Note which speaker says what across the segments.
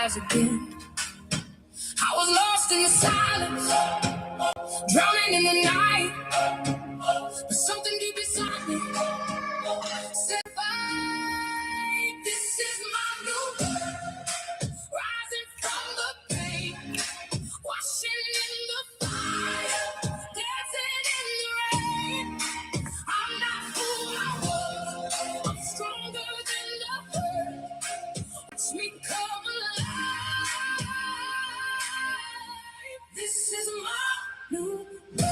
Speaker 1: rise again. I was lost in the silence, drowning in the night, but something deep inside me said, fight. This is my new birth, rising from the pain, washing in the fire, dancing in the rain. I'm not who I was, I'm stronger than the hurt. Watch me come alive. This is my new birth.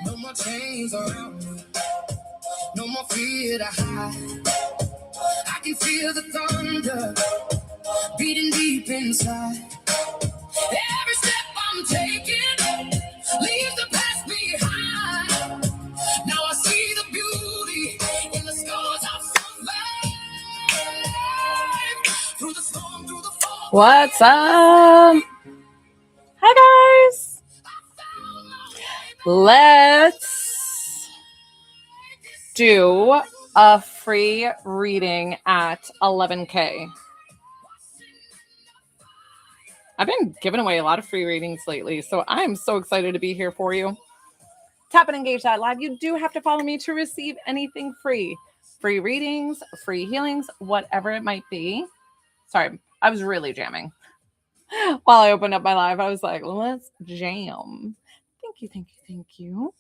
Speaker 1: No more chains around me, no more fear to hide. I can feel the thunder beating deep inside. Every step I'm taking leaves the past behind. Now I see the beauty in the scars I've survived. Through the storm, through the fall. What's up? Hi guys. Let's do a free reading at 11K. I've been giving away a lot of free readings lately, so I'm so excited to be here for you. Tap and engage that live. You do have to follow me to receive anything free. Free readings, free healings, whatever it might be. Sorry, I was really jamming. While I opened up my live, I was like, let's jam. Thank you, thank you, thank you.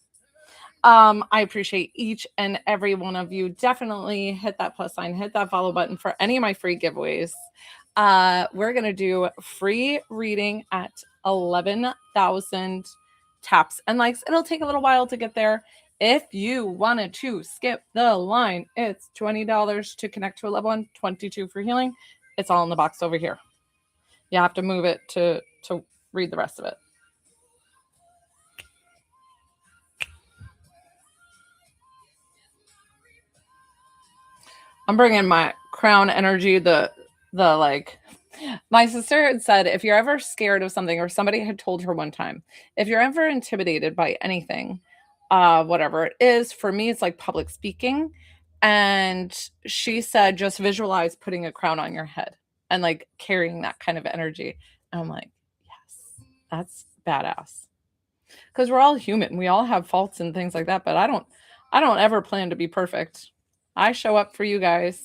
Speaker 1: I appreciate each and every one of you. Definitely hit that plus sign, hit that follow button for any of my free giveaways. We're going to do free reading at 11,000 taps and likes. It'll take a little while to get there. If you wanted to skip the line, it's $20 to connect to a level 1, $22 for healing. It's all in the box over here. You have to move it to read the rest of it. I'm bringing my crown energy, the like, my sister had said, if you're ever scared of something, or somebody had told her one time, if you're ever intimidated by anything, whatever it is, for me, it's like public speaking. And she said, just visualize putting a crown on your head and like carrying that kind of energy. And I'm like, yes, that's badass. Because we're all human. We all have faults and things like that. But I don't ever plan to be perfect. I show up for you guys.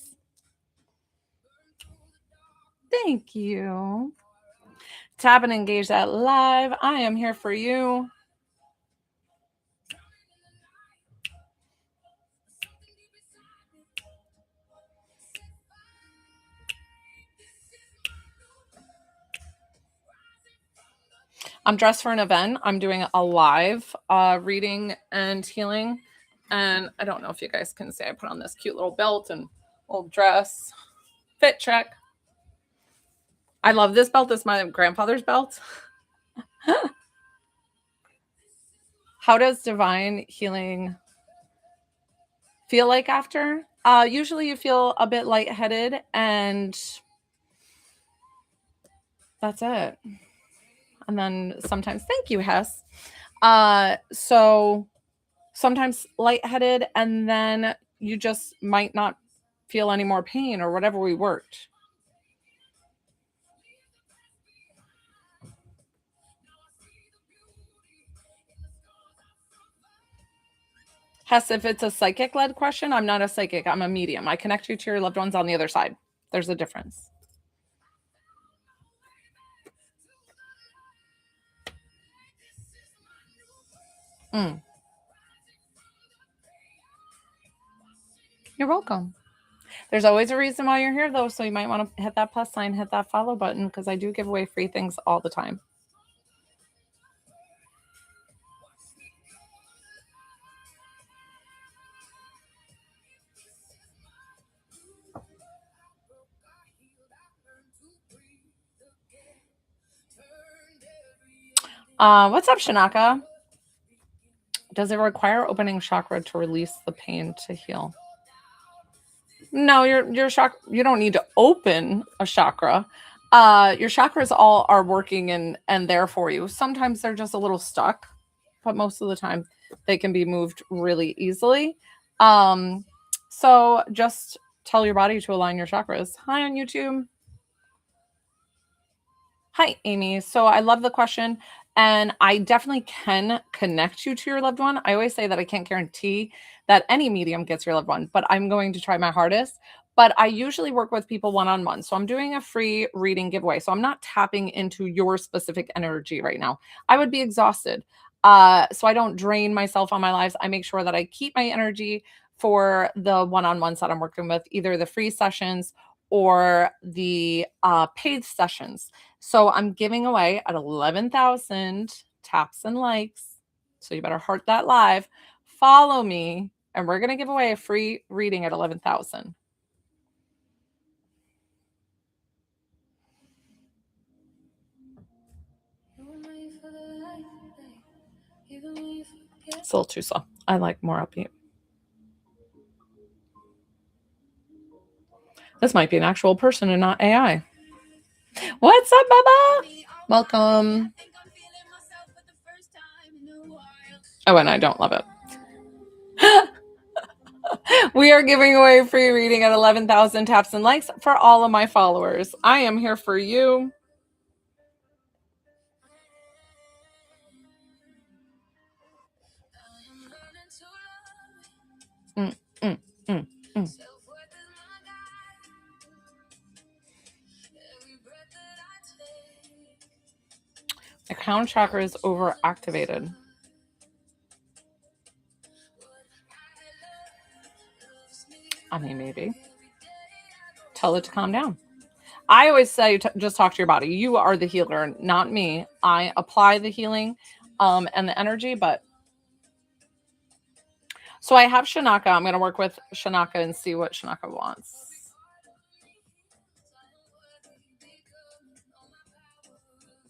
Speaker 1: Thank you. Tap and engage that live. I am here for you. I'm dressed for an event. I'm doing a live reading and healing. And I don't know if you guys can see, I put on this cute little belt and little dress. Fit check. I love this belt. This is my grandfather's belt. How does divine healing feel like after? Usually you feel a bit lightheaded, and that's it. And then sometimes, thank you, Hess. So sometimes lightheaded, and then you just might not feel any more pain or whatever we worked. Hess, if it's a psychic-led question, I'm not a psychic. I'm a medium. I connect you to your loved ones on the other side. There's a difference. You're welcome. There's always a reason why you're here, though, so you might want to hit that plus sign, hit that follow button, because I do give away free things all the time. What's up, Shanaka? Does it require opening chakra to release the pain to heal? No, your chakra, you don't need to open a chakra. Your chakras all are working and there for you. Sometimes they're just a little stuck, but most of the time They can be moved really easily. So just tell your body to align your chakras. Hi on YouTube. Hi, Amy. So I love the question. And I definitely can connect you to your loved one. I always say that I can't guarantee that any medium gets your loved one, but I'm going to try my hardest. But I usually work with people one on one. So I'm doing a free reading giveaway. So I'm not tapping into your specific energy right now. I would be exhausted. So I don't drain myself on my lives. I make sure that I keep my energy for the one on ones that I'm working with, either the free sessions or the paid sessions. So I'm giving away at 11,000 taps and likes. So you better heart that live. Follow me, and we're going to give away a free reading at 11,000. It's a little too slow. I like more upbeat. This might be an actual person and not AI. What's up, Bubba? Welcome. Oh, and I don't love it. We are giving away a free reading at 11,000 taps and likes for all of my followers. I am here for you. Mm, mm, mm, mm. The crown chakra is overactivated. I mean, maybe. Tell it to calm down. I always say just talk to your body. You are the healer, not me. I apply the healing and the energy, but so I have Shanaka. I'm going to work with Shanaka and see what Shanaka wants.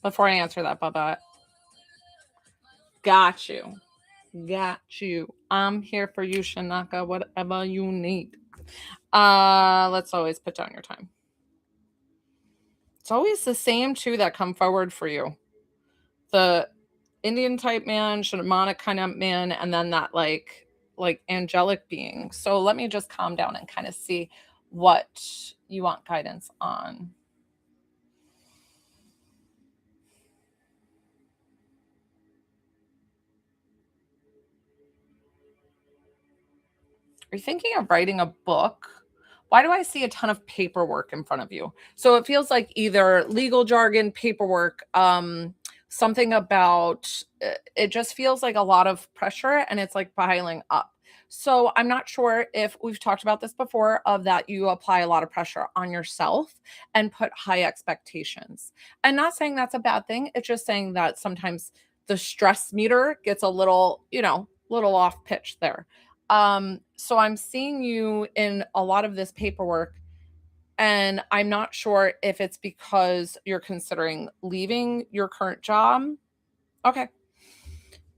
Speaker 1: Before I answer that, Bubba, got you. Got you. I'm here for you, Shanaka, whatever you need. Let's always put down your time. It's always the same two that come forward for you. The Indian type man, shamanic kind of man, and then that like angelic being. So let me just calm down and kind of see what you want guidance on. Are you thinking of writing a book? Why do I see a ton of paperwork in front of you? So it feels like either legal jargon, paperwork, something about it just feels like a lot of pressure and it's like piling up. So I'm not sure if we've talked about this before of that you apply a lot of pressure on yourself and put high expectations. And not saying that's a bad thing. It's just saying that sometimes the stress meter gets a little, little off pitch there. So I'm seeing you in a lot of this paperwork, and I'm not sure if it's because you're considering leaving your current job. Okay.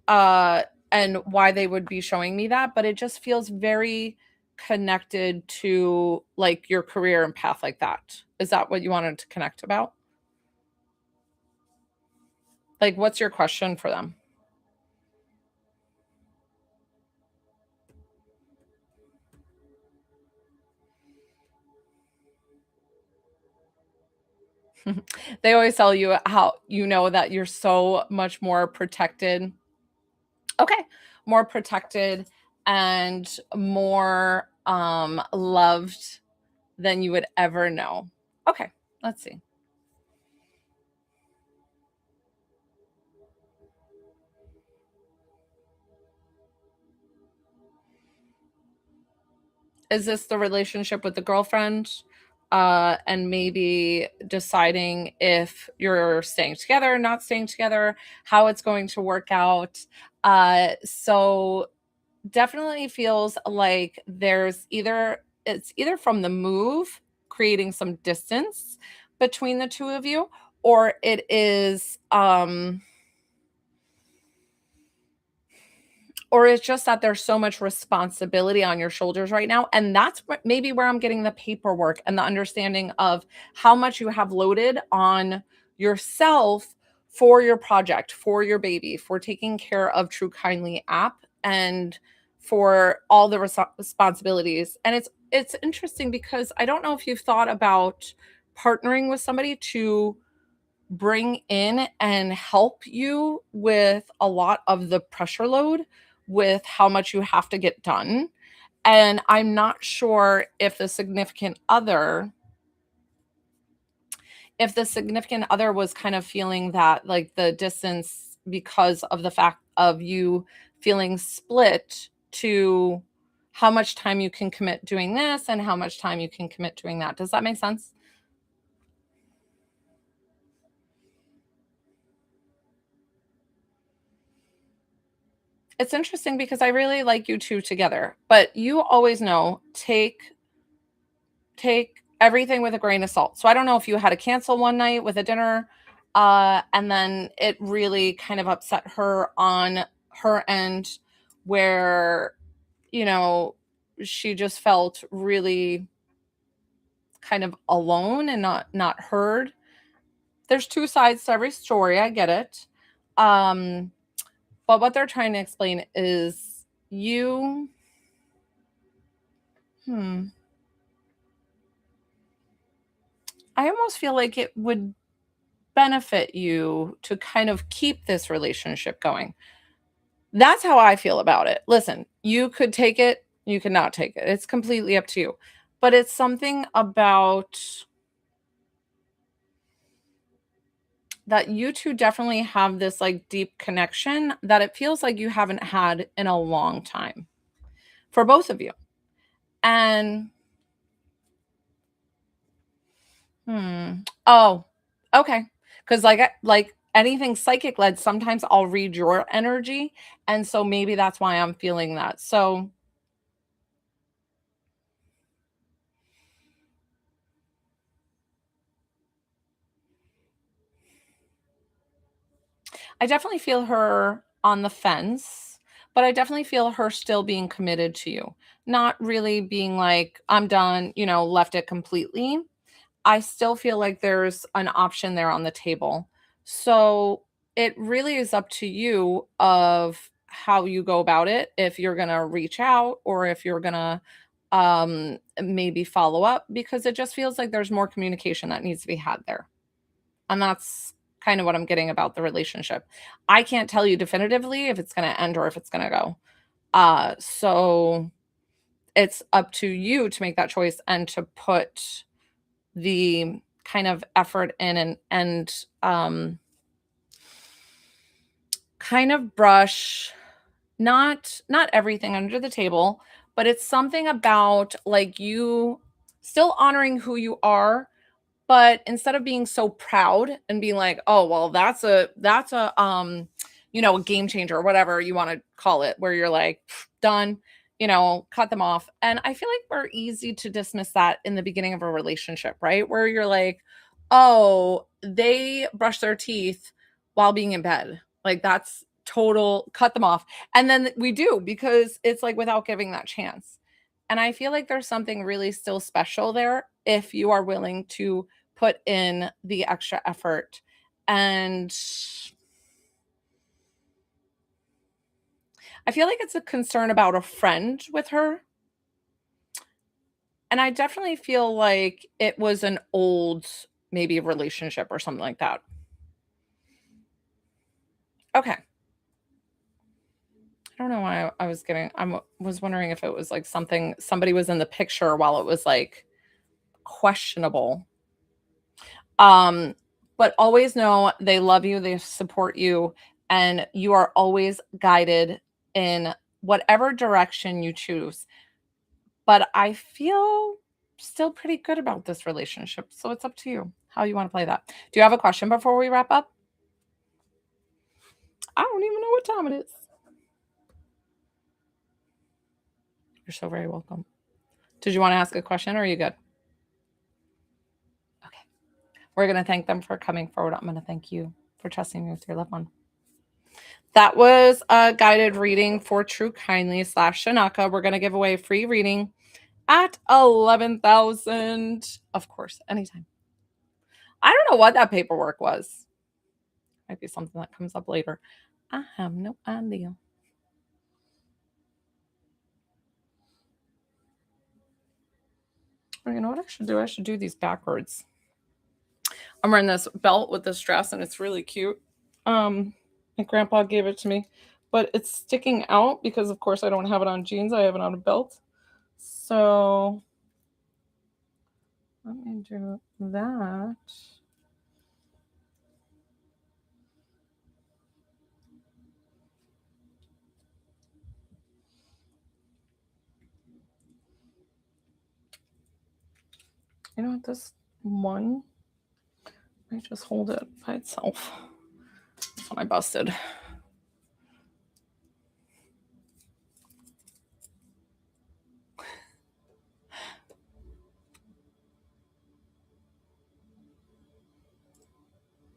Speaker 1: And why they would be showing me that, but it just feels very connected to like your career and path like that. Is that what you wanted to connect about? Like, what's your question for them? They always tell you how that you're so much more protected. Okay. More protected and more loved than you would ever know. Okay. Let's see. Is this the relationship with the girlfriend? And maybe deciding if you're staying together, not staying together, how it's going to work out. So definitely feels like it's either from the move creating some distance between the two of you, or it is or it's just that there's so much responsibility on your shoulders right now. And that's maybe where I'm getting the paperwork and the understanding of how much you have loaded on yourself for your project, for your baby, for taking care of True Kindly app and for all the responsibilities. And it's interesting because I don't know if you've thought about partnering with somebody to bring in and help you with a lot of the pressure load with how much you have to get done. And I'm not sure if the significant other was kind of feeling that like the distance because of the fact of you feeling split to how much time you can commit doing this and how much time you can commit doing that. Does that make sense? It's interesting because I really like you two together, but you always know take everything with a grain of salt. So I don't know if you had to cancel one night with a dinner, and then it really kind of upset her on her end, where you know she just felt really kind of alone and not heard. There's two sides to every story. I get it. Um, but what they're trying to explain is you. Hmm. I almost feel like it would benefit you to kind of keep this relationship going. That's how I feel about it. Listen, you could take it, you could not take it. It's completely up to you. But it's something about that you two definitely have this like deep connection that it feels like you haven't had in a long time for both of you. And oh, okay. Because like anything psychic led, sometimes I'll read your energy, and so maybe that's why I'm feeling that. So I definitely feel her on the fence, but I definitely feel her still being committed to you. Not really being like, I'm done, left it completely. I still feel like there's an option there on the table. So it really is up to you of how you go about it. If you're going to reach out or if you're going to maybe follow up, because it just feels like there's more communication that needs to be had there. And that's kind of what I'm getting about the relationship. I can't tell you definitively if it's going to end or if it's going to go. So it's up to you to make that choice and to put the kind of effort in and kind of brush not everything under the table, but it's something about like you still honoring who you are, but instead of being so proud and being like, "Oh, well, that's a game changer," or whatever you want to call it, where you're like, "Done," cut them off. And I feel like we're easy to dismiss that in the beginning of a relationship, right? Where you're like, "Oh, they brush their teeth while being in bed." Like that's total cut them off. And then we do because it's like without giving that chance. And I feel like there's something really still special there if you are willing to put in the extra effort. And I feel like it's a concern about a friend with her. And I definitely feel like it was an old, maybe relationship or something like that. Okay. I don't know why I was getting, was wondering if it was like somebody was in the picture while it was like questionable. Um, but always know they love you, they support you, and you are always guided in whatever direction you choose. But I feel still pretty good about this relationship. So it's up to you how you want to play that. Do you have a question before we wrap up? I don't even know what time it is. You're so very welcome. Did you want to ask a question or are you good? Okay. We're going to thank them for coming forward. I'm going to thank you for trusting me with your loved one. That was a guided reading for True Kindly / Shanaka. We're going to give away a free reading at 11,000. Of course, anytime. I don't know what that paperwork was. Might be something that comes up later. I have no idea. Oh, you know what I should do? I should do these backwards. I'm wearing this belt with this dress and it's really cute. My grandpa gave it to me, but it's sticking out because of course I don't have it on jeans. I have it on a belt. So let me do that. You know what, this one, I just hold it by itself. That's when I busted.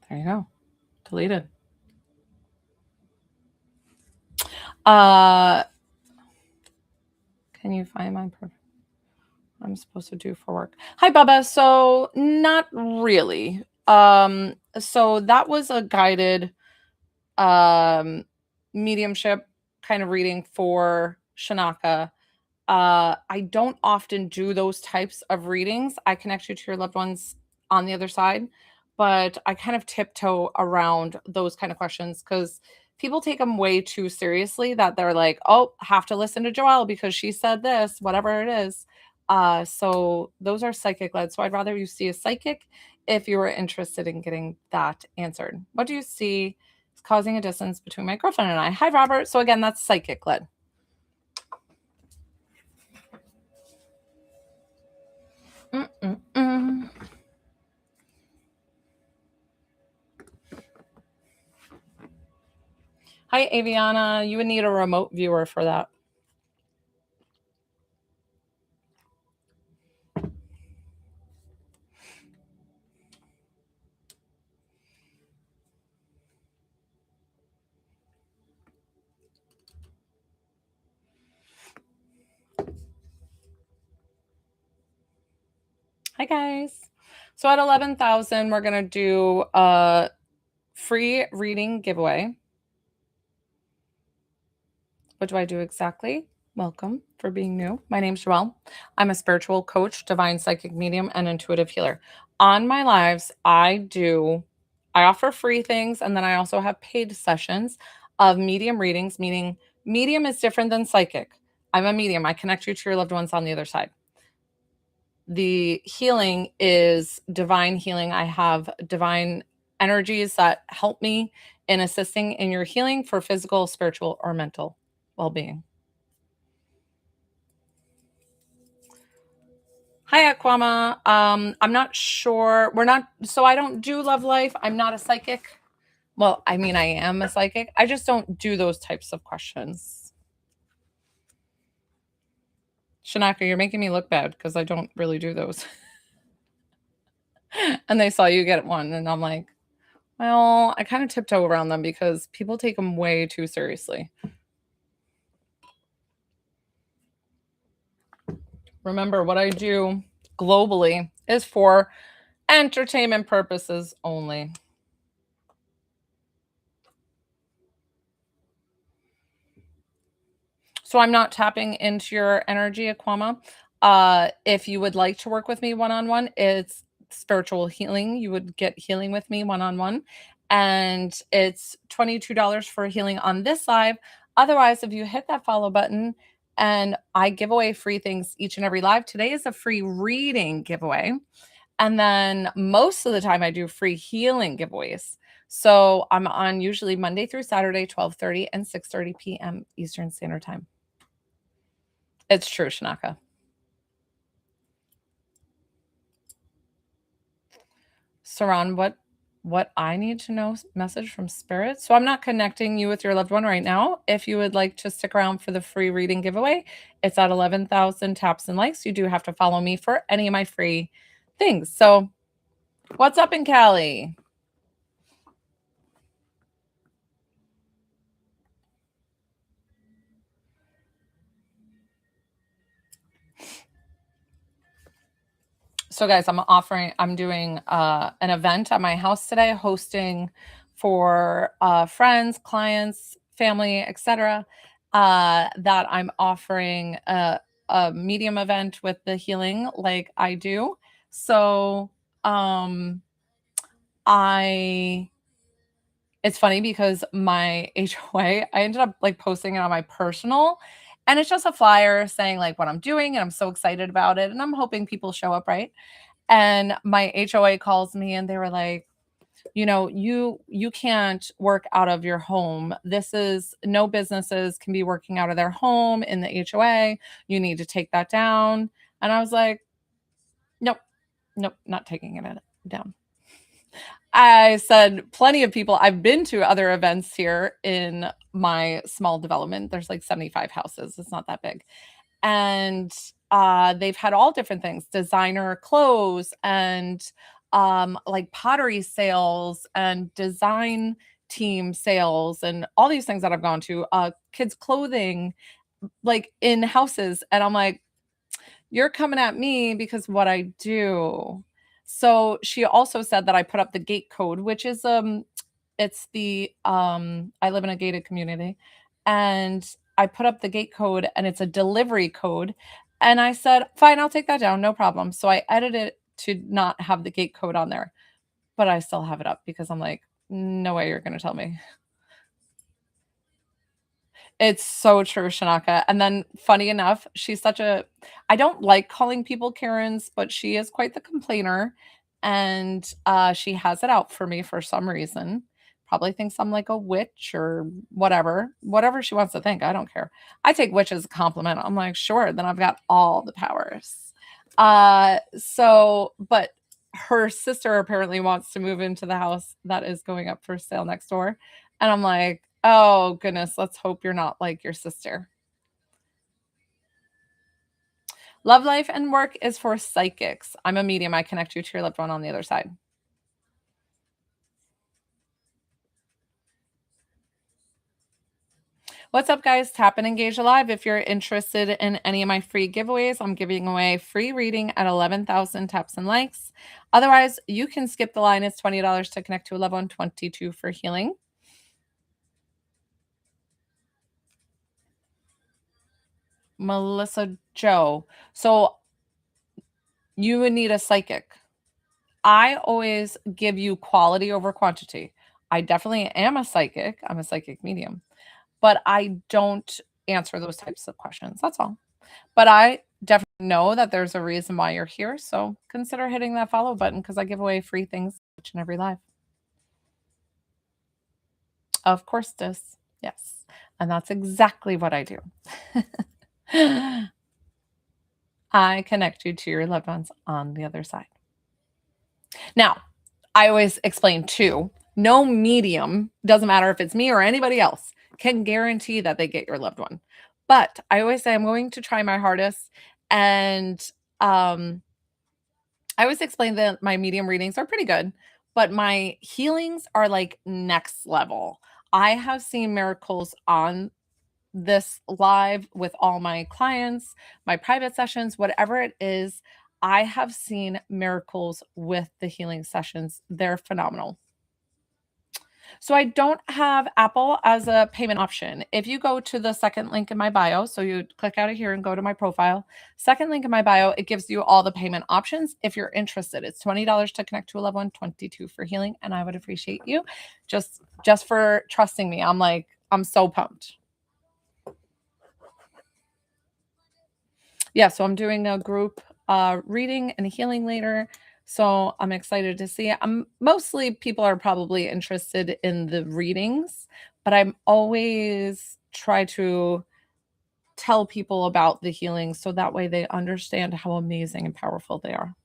Speaker 1: There you go. Deleted. Can you find my what I'm supposed to do for work? Hi, Bubba. So not really. So that was a guided mediumship kind of reading for Shanaka. I don't often do those types of readings. I connect you to your loved ones on the other side, but I kind of tiptoe around those kind of questions because people take them way too seriously that they're like, oh, have to listen to Joelle because she said this, whatever it is. So those are psychic led. So I'd rather you see a psychic if you were interested in getting that answered. What do you see is causing a distance between my girlfriend and I? Hi, Robert. So again, that's psychic led. Hi, Aviana. You would need a remote viewer for that. Hi, guys. So at 11,000, we're going to do a free reading giveaway. What do I do exactly? Welcome for being new. My name's Joelle. I'm a spiritual coach, divine psychic medium, and intuitive healer. On my lives, I offer free things, and then I also have paid sessions of medium readings, meaning medium is different than psychic. I'm a medium. I connect you to your loved ones on the other side. The healing is divine healing. I have divine energies that help me in assisting in your healing for physical, spiritual, or mental well-being. Hi, Aquama. I'm not sure. I don't do love life. I'm not a psychic. Well, I mean, I am a psychic. I just don't do those types of questions. Shanaka, you're making me look bad because I don't really do those. And they saw you get one, and I'm like, well, I kind of tiptoe around them because people take them way too seriously. Remember, what I do globally is for entertainment purposes only. So I'm not tapping into your energy, Aquama. If you would like to work with me one-on-one, it's spiritual healing. You would get healing with me one-on-one. And it's $22 for healing on this live. Otherwise, if you hit that follow button, and I give away free things each and every live. Today is a free reading giveaway. And then most of the time I do free healing giveaways. So I'm on usually Monday through Saturday, 12:30 and 6:30 p.m. Eastern Standard Time. It's true, Shanaka. Saran, what I need to know message from spirit. So I'm not connecting you with your loved one right now. If you would like to stick around for the free reading giveaway, it's at 11,000 taps and likes. You do have to follow me for any of my free things. So what's up in Cali? So guys, I'm doing an event at my house today, hosting for friends, clients, family, etc. That I'm offering a medium event with the healing like I do. So I it's funny because my HOA, I ended up like posting it on my personal, and it's just a flyer saying like what I'm doing, and I'm so excited about it, and I'm hoping people show up, right? And my HOA calls me and they were like, you can't work out of your home. This is no businesses can be working out of their home in the HOA. You need to take that down. And I was like, nope, nope, not taking it down. I said plenty of people. I've been to other events here in my small development. There's like 75 houses. It's not that big. And they've had all different things, designer clothes and like pottery sales and design team sales and all these things that I've gone to, kids clothing like in houses. And I'm like, you're coming at me because what I do. So she also said that I put up the gate code, which is it's the I live in a gated community, and I put up the gate code and it's a delivery code. And I said, fine, I'll take that down, no problem. So I edited it to not have the gate code on there, but I still have it up because I'm like, no way you're gonna tell me. It's so true, Shanaka. And then funny enough, I don't like calling people Karens, but she is quite the complainer. And she has it out for me for some reason. Probably thinks I'm like a witch or whatever. Whatever she wants to think. I don't care. I take witch as a compliment. I'm like, sure, then I've got all the powers. But her sister apparently wants to move into the house that is going up for sale next door. And I'm like, oh goodness, let's hope you're not like your sister. Love life and work is for psychics. I'm a medium. I connect you to your loved one on the other side. What's up, guys? Tap and engage alive. If you're interested in any of my free giveaways, I'm giving away free reading at 11,000 taps and likes. Otherwise, you can skip the line. It's $20 to connect to a loved one, 22 for healing. Melissa Joe. So you would need a psychic. I always give you quality over quantity. I definitely am a psychic. I'm a psychic medium, but I don't answer those types of questions. That's all. But I definitely know that there's a reason why you're here. So consider hitting that follow button because I give away free things each and every live. Of course, this. Yes. And that's exactly what I do. I connect you to your loved ones on the other side. Now, I always explain too, no medium, doesn't matter if it's me or anybody else, can guarantee that they get your loved one. But I always say I'm going to try my hardest. And I always explain that my medium readings are pretty good, but my healings are like next level. I have seen miracles on this live with all my clients, my private sessions, whatever it is. I have seen miracles with the healing sessions. They're phenomenal. So I don't have Apple as a payment option. If you go to the second link in my bio, so you click out of here and go to my profile, second link in my bio, it gives you all the payment options. If you're interested, it's $20 to connect to a loved one, 22 for healing, and I would appreciate you just for trusting me. I'm so pumped. Yeah, so I'm doing a group reading and healing later. So I'm excited to see. Mostly people are probably interested in the readings, but I'm always try to tell people about the healing so that way they understand how amazing and powerful they are.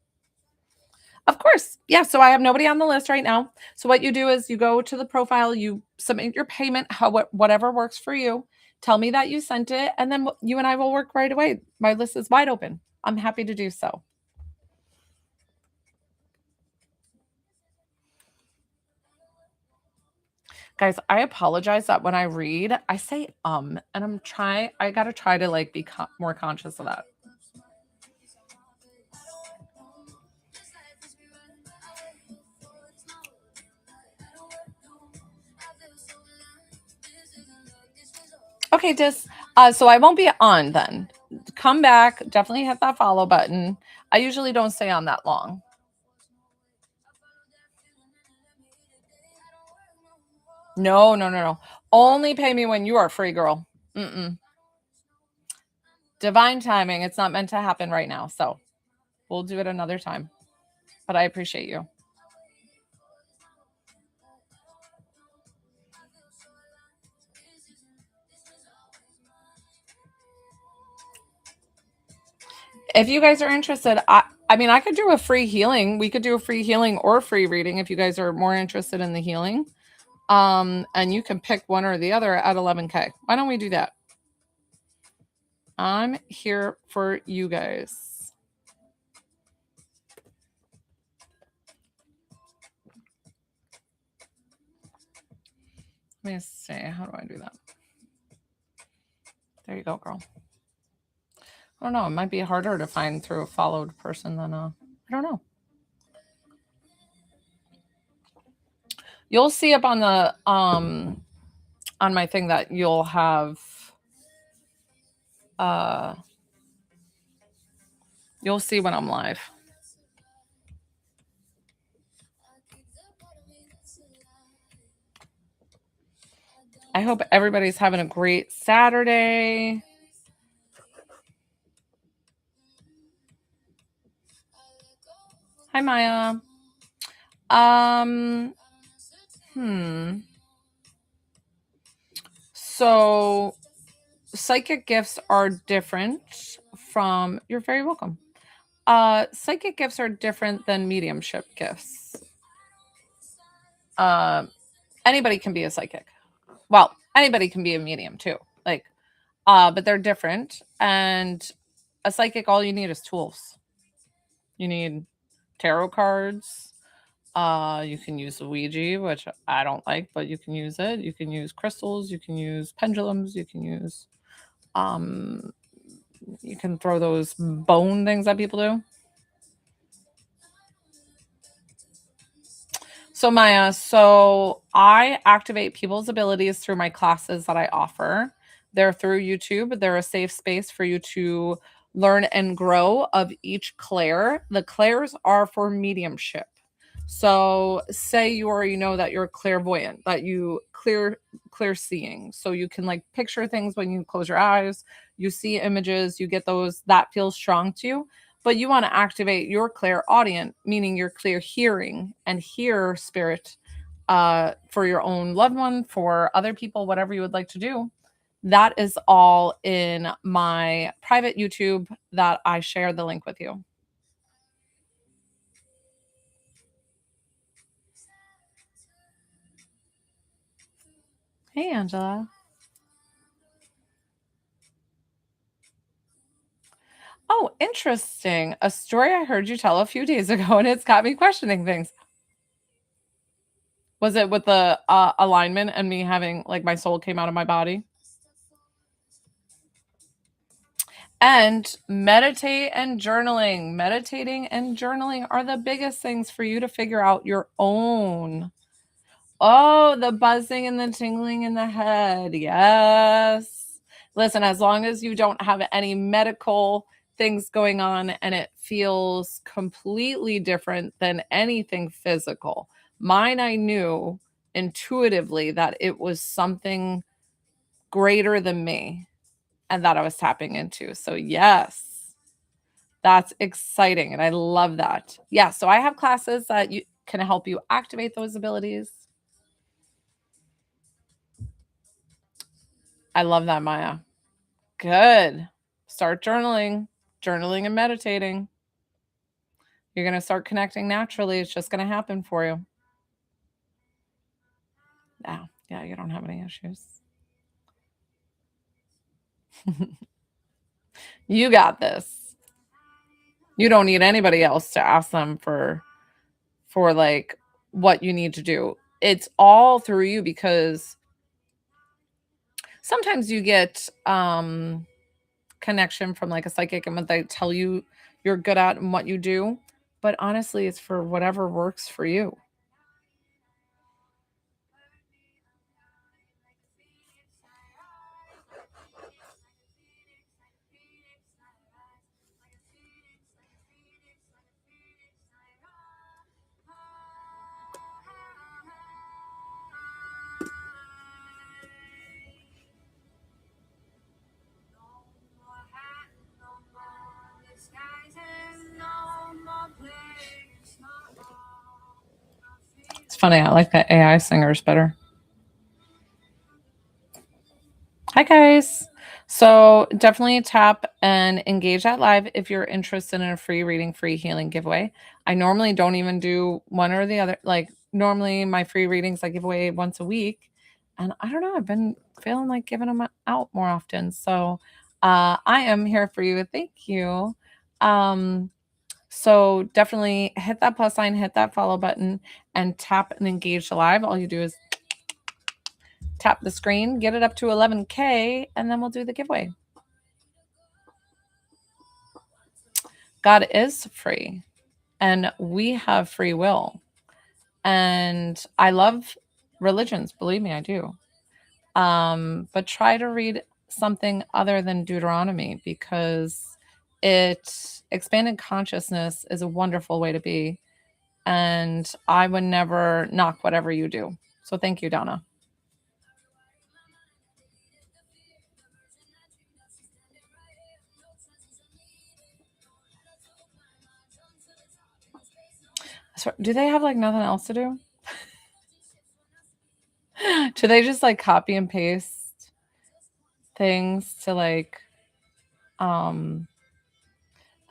Speaker 1: Of course. Yeah. So I have nobody on the list right now. So what you do is you go to the profile, you submit your payment, whatever works for you. Tell me that you sent it, and then you and I will work right away. My list is wide open. I'm happy to do so. Guys, I apologize that when I read, I say and I got to try to like be more conscious of that. Okay, Dis, So I won't be on then. Come back. Definitely hit that follow button. I usually don't stay on that long. No. Only pay me when you are free, girl. Divine timing. It's not meant to happen right now. So we'll do it another time. But I appreciate you. If you guys are interested, I mean, I could do a free healing. We could do a free healing or free reading if you guys are more interested in the healing. And you can pick one or the other at 11K. Why don't we do that? I'm here for you guys. Let me see. How do I do that? There you go, girl. I don't know. It might be harder to find through a followed person than I don't know. You'll see up on the on my thing that you'll have you'll see when I'm live. I hope everybody's having a great Saturday. Hi, Maya. So psychic gifts are different from, you're very welcome. Psychic gifts are different than mediumship gifts. Anybody can be a psychic. Well, anybody can be a medium too. Like, but they're different. And a psychic, all you need is tools. You need tarot cards. You can use the Ouija, which I don't like, but you can use it. You can use crystals. You can use pendulums. You can use, you can throw those bone things that people do. So Maya, so I activate people's abilities through my classes that I offer. They're through YouTube. They're a safe space for you to learn and grow of each clair. The clairs are for mediumship. So say you already know that you're clairvoyant, that you clear seeing. So you can like picture things when you close your eyes, you see images, you get those, that feels strong to you. But you want to activate your clairaudient, meaning your clear hearing, and hear spirit for your own loved one, for other people, whatever you would like to do. That is all in my private YouTube that I share the link with you. Hey, Angela. Oh, interesting. A story I heard you tell a few days ago, and it's got me questioning things. Was it with the alignment and me having like my soul came out of my body? And meditate and journaling. Meditating and journaling are the biggest things for you to figure out your own. Oh, the buzzing and the tingling in the head. Yes. Listen, as long as you don't have any medical things going on and it feels completely different than anything physical. Mine, I knew intuitively that it was something greater than me and that I was tapping into. So, yes, that's exciting. And I love that. Yeah. So, I have classes that you can help you activate those abilities. I love that, Maya. Good. Start journaling and meditating. You're going to start connecting naturally. It's just going to happen for you. Yeah, you don't have any issues. You got this. You don't need anybody else to ask them for like what you need to do. It's all through you, because sometimes you get connection from like a psychic and what they tell you you're good at and what you do, but honestly it's for whatever works for you. funny. I like the AI singers better. Hi, guys. So definitely tap and engage that live if you're interested in a free reading, free healing giveaway. I normally don't even do one or the other. Like normally my free readings I give away once a week. And I don't know, I've been feeling like giving them out more often. So I am here for you. Thank you. So definitely hit that plus sign, hit that follow button, and tap and engage the live. All you do is tap the screen, get it up to 11K, and then we'll do the giveaway. God is free, and we have free will. And I love religions, believe me, I do. But try to read something other than Deuteronomy, because expanded consciousness is a wonderful way to be. And I would never knock whatever you do. So thank you, Donna. Do they have like nothing else to do? Do they just like copy and paste things to like and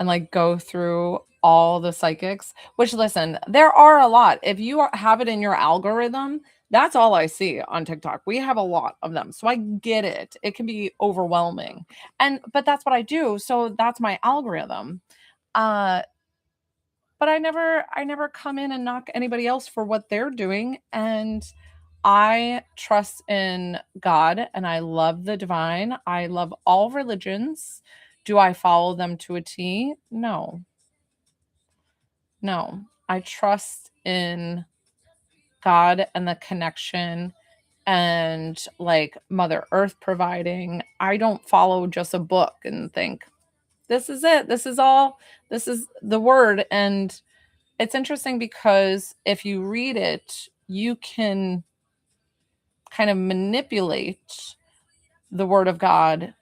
Speaker 1: like go through all the psychics? Which, listen, there are a lot. If you have it in your algorithm, that's all I see on TikTok. We have a lot of them. So I get it. It can be overwhelming. But that's what I do. So that's my algorithm. But I never come in and knock anybody else for what they're doing. And I trust in God and I love the divine. I love all religions. Do I follow them to a T? No. No. I trust in God and the connection and like Mother Earth providing. I don't follow just a book and think, this is it. This is all. This is the word. And it's interesting because if you read it, you can kind of manipulate the word of God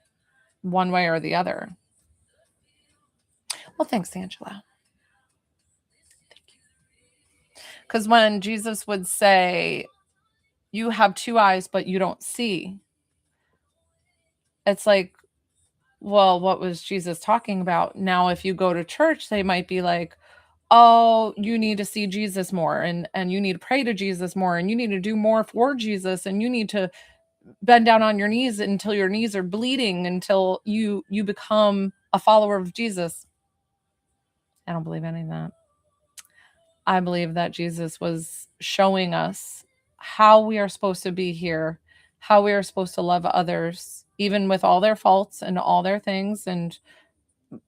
Speaker 1: one way or the other. Well, thanks, Angela. Thank you. Because when Jesus would say, you have two eyes, but you don't see, it's like, well, what was Jesus talking about? Now, if you go to church, they might be like, oh, you need to see Jesus more, and you need to pray to Jesus more, and you need to do more for Jesus, and you need to bend down on your knees until your knees are bleeding, until you become a follower of Jesus. I don't believe any of that. I believe that Jesus was showing us how we are supposed to be here, how we are supposed to love others, even with all their faults and all their things and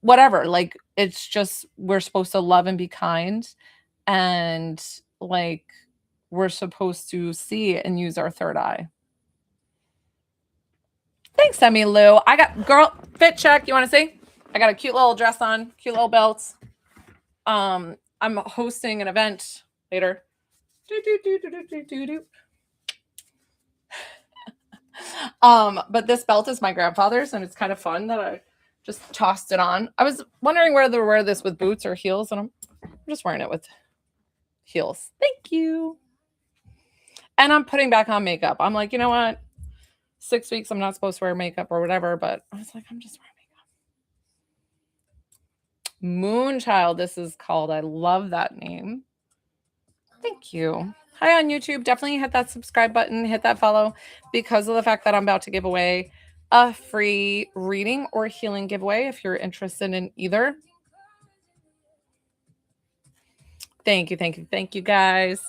Speaker 1: whatever. Like, it's just, we're supposed to love and be kind. And like, we're supposed to see and use our third eye. Thanks, Emmy Lou. I got, girl, fit check. You want to see? I got a cute little dress on, cute little belts. I'm hosting an event later. But this belt is my grandfather's, and it's kind of fun that I just tossed it on. I was wondering whether to wear this with boots or heels, and I'm just wearing it with heels. Thank you. And I'm putting back on makeup. I'm like, you know what? 6 weeks I'm not supposed to wear makeup or whatever, but I was like, I'm just wearing makeup. Moonchild, this is called. I love that name. Thank you. Hi on YouTube. Definitely hit that subscribe button, hit that follow, because of the fact that I'm about to give away a free reading or healing giveaway if you're interested in either. Thank you guys.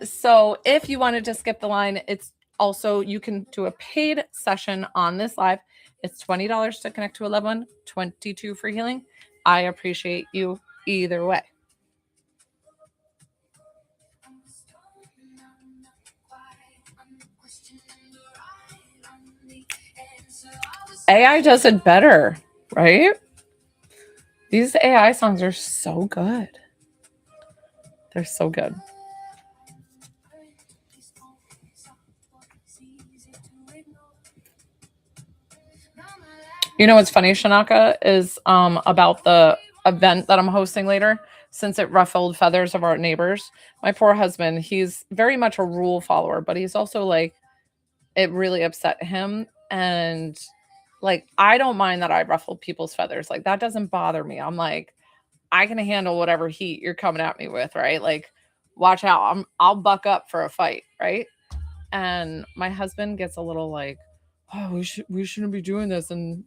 Speaker 1: So if you wanted to skip the line, it's also, you can do a paid session on this live. It's $20 to connect to a loved one, $22 for healing. I appreciate you either way. AI does it better, right? These AI songs are so good. They're so good. You know what's funny, Shanaka, is about the event that I'm hosting later. since it ruffled feathers of our neighbors. My poor husband, he's very much a rule follower, but he's also like, it really upset him. And like, I don't mind that I ruffled people's feathers. Like, that doesn't bother me. I'm like, I can handle whatever heat you're coming at me with, right? Like, watch out. I'll buck up for a fight, right? And my husband gets a little like, oh, we shouldn't be doing this, and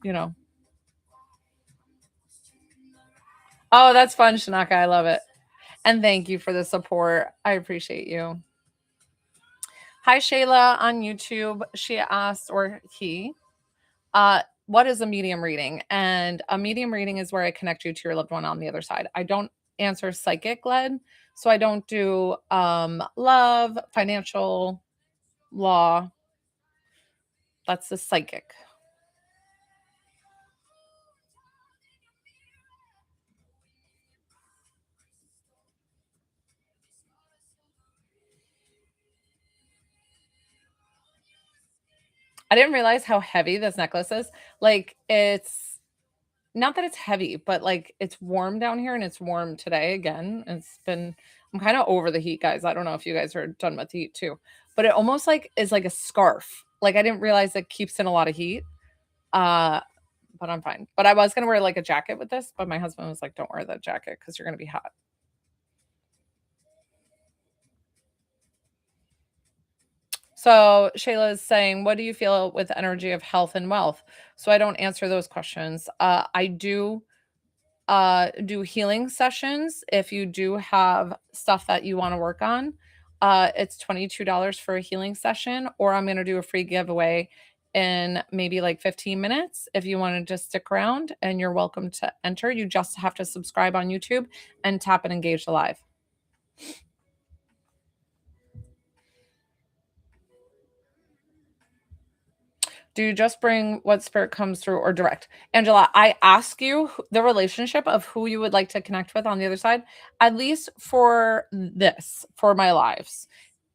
Speaker 1: Oh, that's fun, Shanaka. I love it. And thank you for the support. I appreciate you. Hi, Shayla on YouTube. She asked, or he, what is a medium reading? And a medium reading is where I connect you to your loved one on the other side. I don't answer psychic led. So I don't do love, financial, law. That's the psychic. I didn't realize how heavy this necklace is. Like, it's not that it's heavy, but like it's warm down here and it's warm today again. I'm kind of over the heat, guys. I don't know if you guys are done with the heat too, but it almost like is like a scarf. Like, I didn't realize it keeps in a lot of heat. Uh, but I'm fine. But I was gonna wear like a jacket with this, but my husband was like, don't wear that jacket because you're gonna be hot. So Shayla is saying, what do you feel with energy of health and wealth? So I don't answer those questions. I do healing sessions if you do have stuff that you want to work on. It's $22 for a healing session, or I'm going to do a free giveaway in maybe like 15 minutes if you want to just stick around, and you're welcome to enter. You just have to subscribe on YouTube and tap and engage the live. Do you just bring what spirit comes through or direct? Angela, I ask you the relationship of who you would like to connect with on the other side, at least for this, for my lives.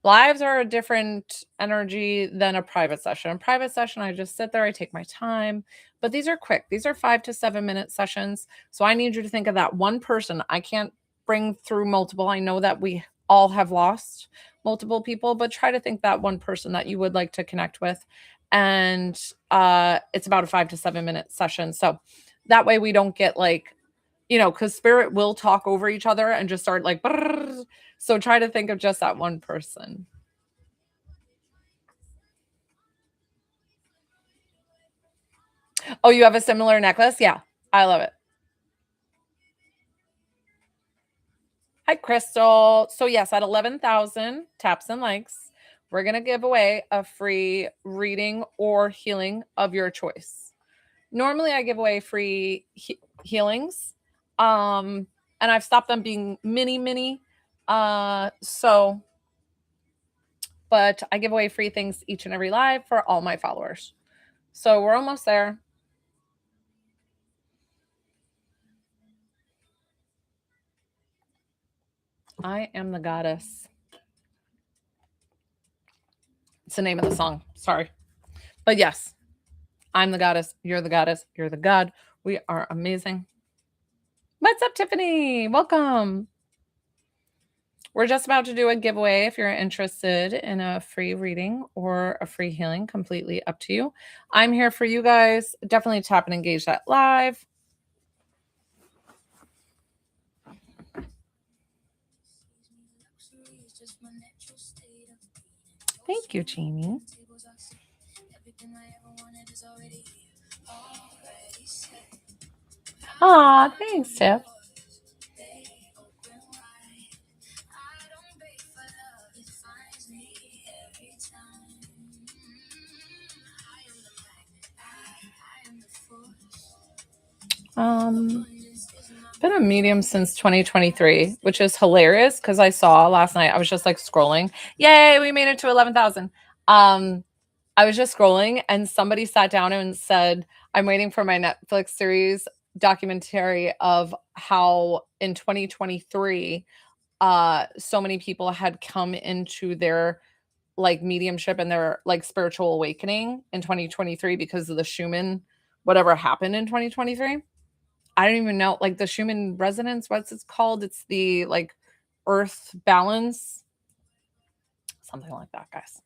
Speaker 1: Lives are a different energy than a private session. A private session, I just sit there, I take my time, but these are quick. These are 5 to 7 minute sessions. So I need you to think of that one person. I can't bring through multiple. I know that we all have lost multiple people, but try to think that one person that you would like to connect with. And it's about a 5 to 7 minute session. So that way we don't get like, because spirit will talk over each other and just start like, brrr. So try to think of just that one person. Oh, you have a similar necklace? Yeah, I love it. Hi, Crystal. So yes, at 11,000 taps and likes, we're going to give away a free reading or healing of your choice. Normally I give away free healings. And I've stopped them being mini. So, but I give away free things each and every live for all my followers. So we're almost there. I am the goddess. It's the name of the song. Sorry. But yes, I'm the goddess. You're the goddess. You're the god. We are amazing. What's up, Tiffany? Welcome. We're just about to do a giveaway if you're interested in a free reading or a free healing, completely up to you. I'm here for you guys. Definitely tap and engage that live. Thank you, Jeannie. Aw, thanks, Tiff. Been a medium since 2023, which is hilarious because I saw last night, I was just like scrolling. Yay, we made it to 11,000. I was just scrolling and somebody sat down and said, I'm waiting for my Netflix series documentary of how in 2023, so many people had come into their like mediumship and their like spiritual awakening in 2023 because of the Schumann, whatever happened in 2023. I don't even know, like the Schumann resonance, what's it's called? It's the like earth balance, something like that, guys.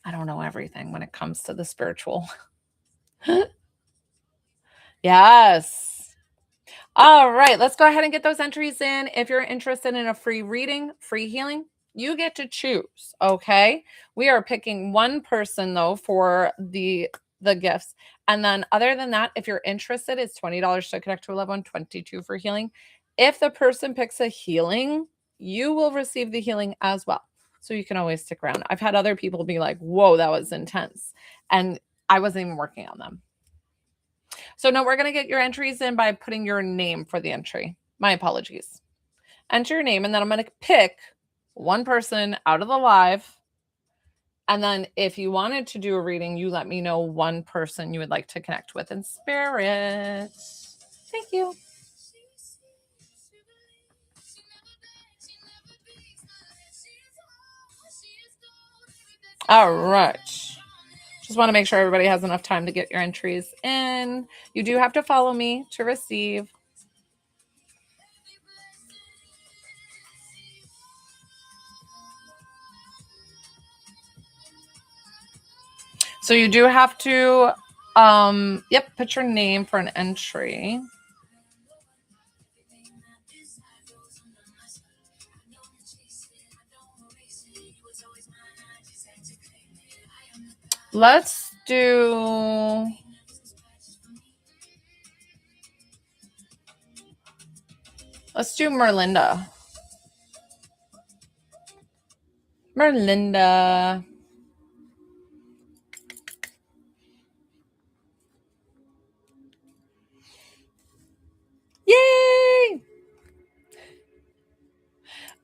Speaker 1: I don't know everything when it comes to the spiritual. Yes. All right, let's go ahead and get those entries in. If you're interested in a free reading, free healing, you get to choose, okay? We are picking one person though for the gifts. And then other than that, if you're interested, it's $20 to connect to a loved one, $22 for healing. If the person picks a healing, you will receive the healing as well. So you can always stick around. I've had other people be like, "Whoa, that was intense." And I wasn't even working on them. So no, we're going to get your entries in by putting your name for the entry. My apologies. Enter your name, and then I'm going to pick one person out of the live. And then if you wanted to do a reading, you let me know one person you would like to connect with in spirit. Thank you. All right. Just want to make sure everybody has enough time to get your entries in. You do have to follow me to receive. So you do have to, put your name for an entry. Let's do Merlinda. Merlinda. Yay!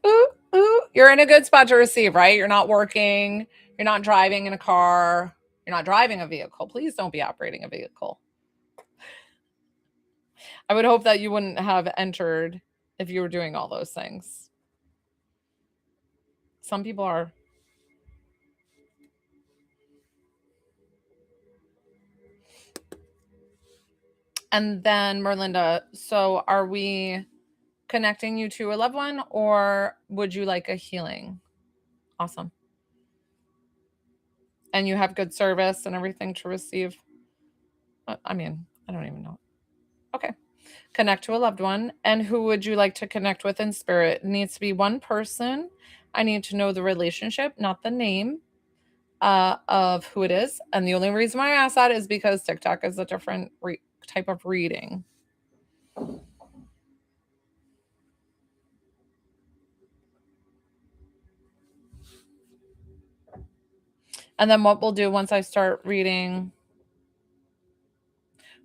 Speaker 1: Ooh, ooh. You're in a good spot to receive, right? You're not working. You're not driving in a car. You're not driving a vehicle. Please don't be operating a vehicle. I would hope that you wouldn't have entered if you were doing all those things. Some people are. And then Merlinda, so are we connecting you to a loved one, or would you like a healing? Awesome. And you have good service and everything to receive? I mean, I don't even know. Okay. Connect to a loved one. And who would you like to connect with in spirit? It needs to be one person. I need to know the relationship, not the name of who it is. And the only reason why I ask that is because TikTok is a different type of reading. And then what we'll do once I start reading.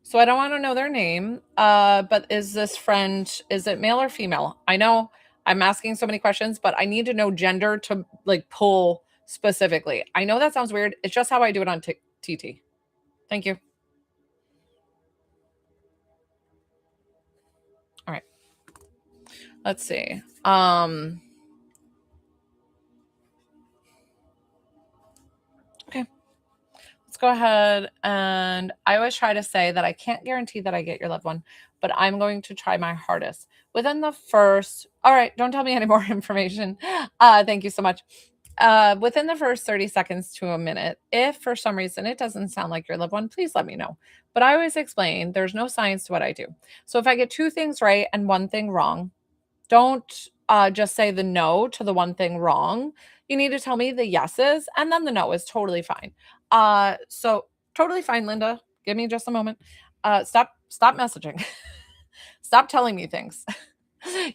Speaker 1: So I don't want to know their name, but is this friend, is it male or female? I know I'm asking so many questions, but I need to know gender to like pull specifically. I know that sounds weird. It's just how I do it on TT. Thank you. All right. Let's see. Okay. Let's go ahead. And I always try to say that I can't guarantee that I get your loved one, but I'm going to try my hardest. Within the first, all right, don't tell me any more information. Thank you so much. Within the first 30 seconds to a minute, if for some reason it doesn't sound like your loved one, please let me know. But I always explain there's no science to what I do. So if I get two things right and one thing wrong, don't just say the no to the one thing wrong. You need to tell me the yeses, and then the no is totally fine. So totally fine, Linda. Give me just a moment. Stop messaging. Stop telling me things.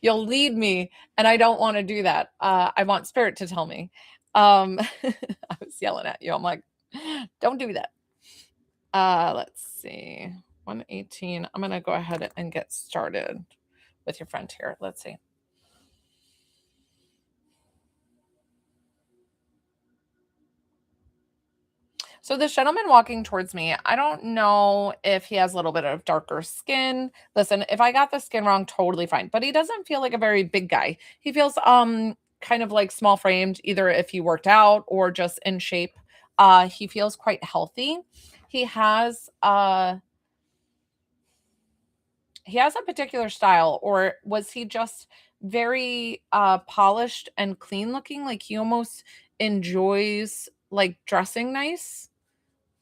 Speaker 1: You'll lead me, and I don't want to do that. I want spirit to tell me. I was yelling at you. I'm like, don't do that. Let's see. 118. I'm going to go ahead and get started with your friend here. Let's see. So this gentleman walking towards me, I don't know if he has a little bit of darker skin. Listen, if I got the skin wrong, totally fine. But he doesn't feel like a very big guy. He feels kind of like small framed, either if he worked out or just in shape. He feels quite healthy. He has he has a particular style, or was he just very polished and clean looking? Like he almost enjoys like dressing nice.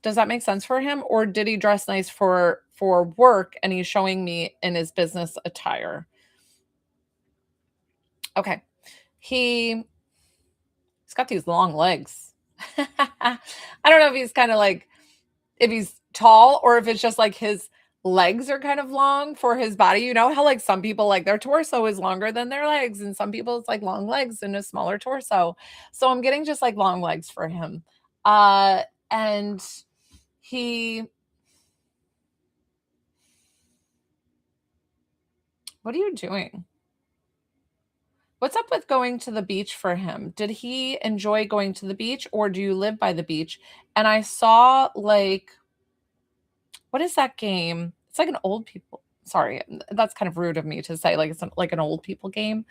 Speaker 1: Does that make sense for him? Or did he dress nice for work and he's showing me in his business attire? Okay. He's got these long legs. I don't know if he's kind of like if he's tall or if it's just like his legs are kind of long for his body. You know how like some people like their torso is longer than their legs, and some people it's like long legs and a smaller torso. So I'm getting just like long legs for him. And he what are you doing? What's up with going to the beach for him? Did he enjoy going to the beach or do you live by the beach? And I saw like what is that game? It's like an old people. Sorry, that's kind of rude of me to say like like an old people game,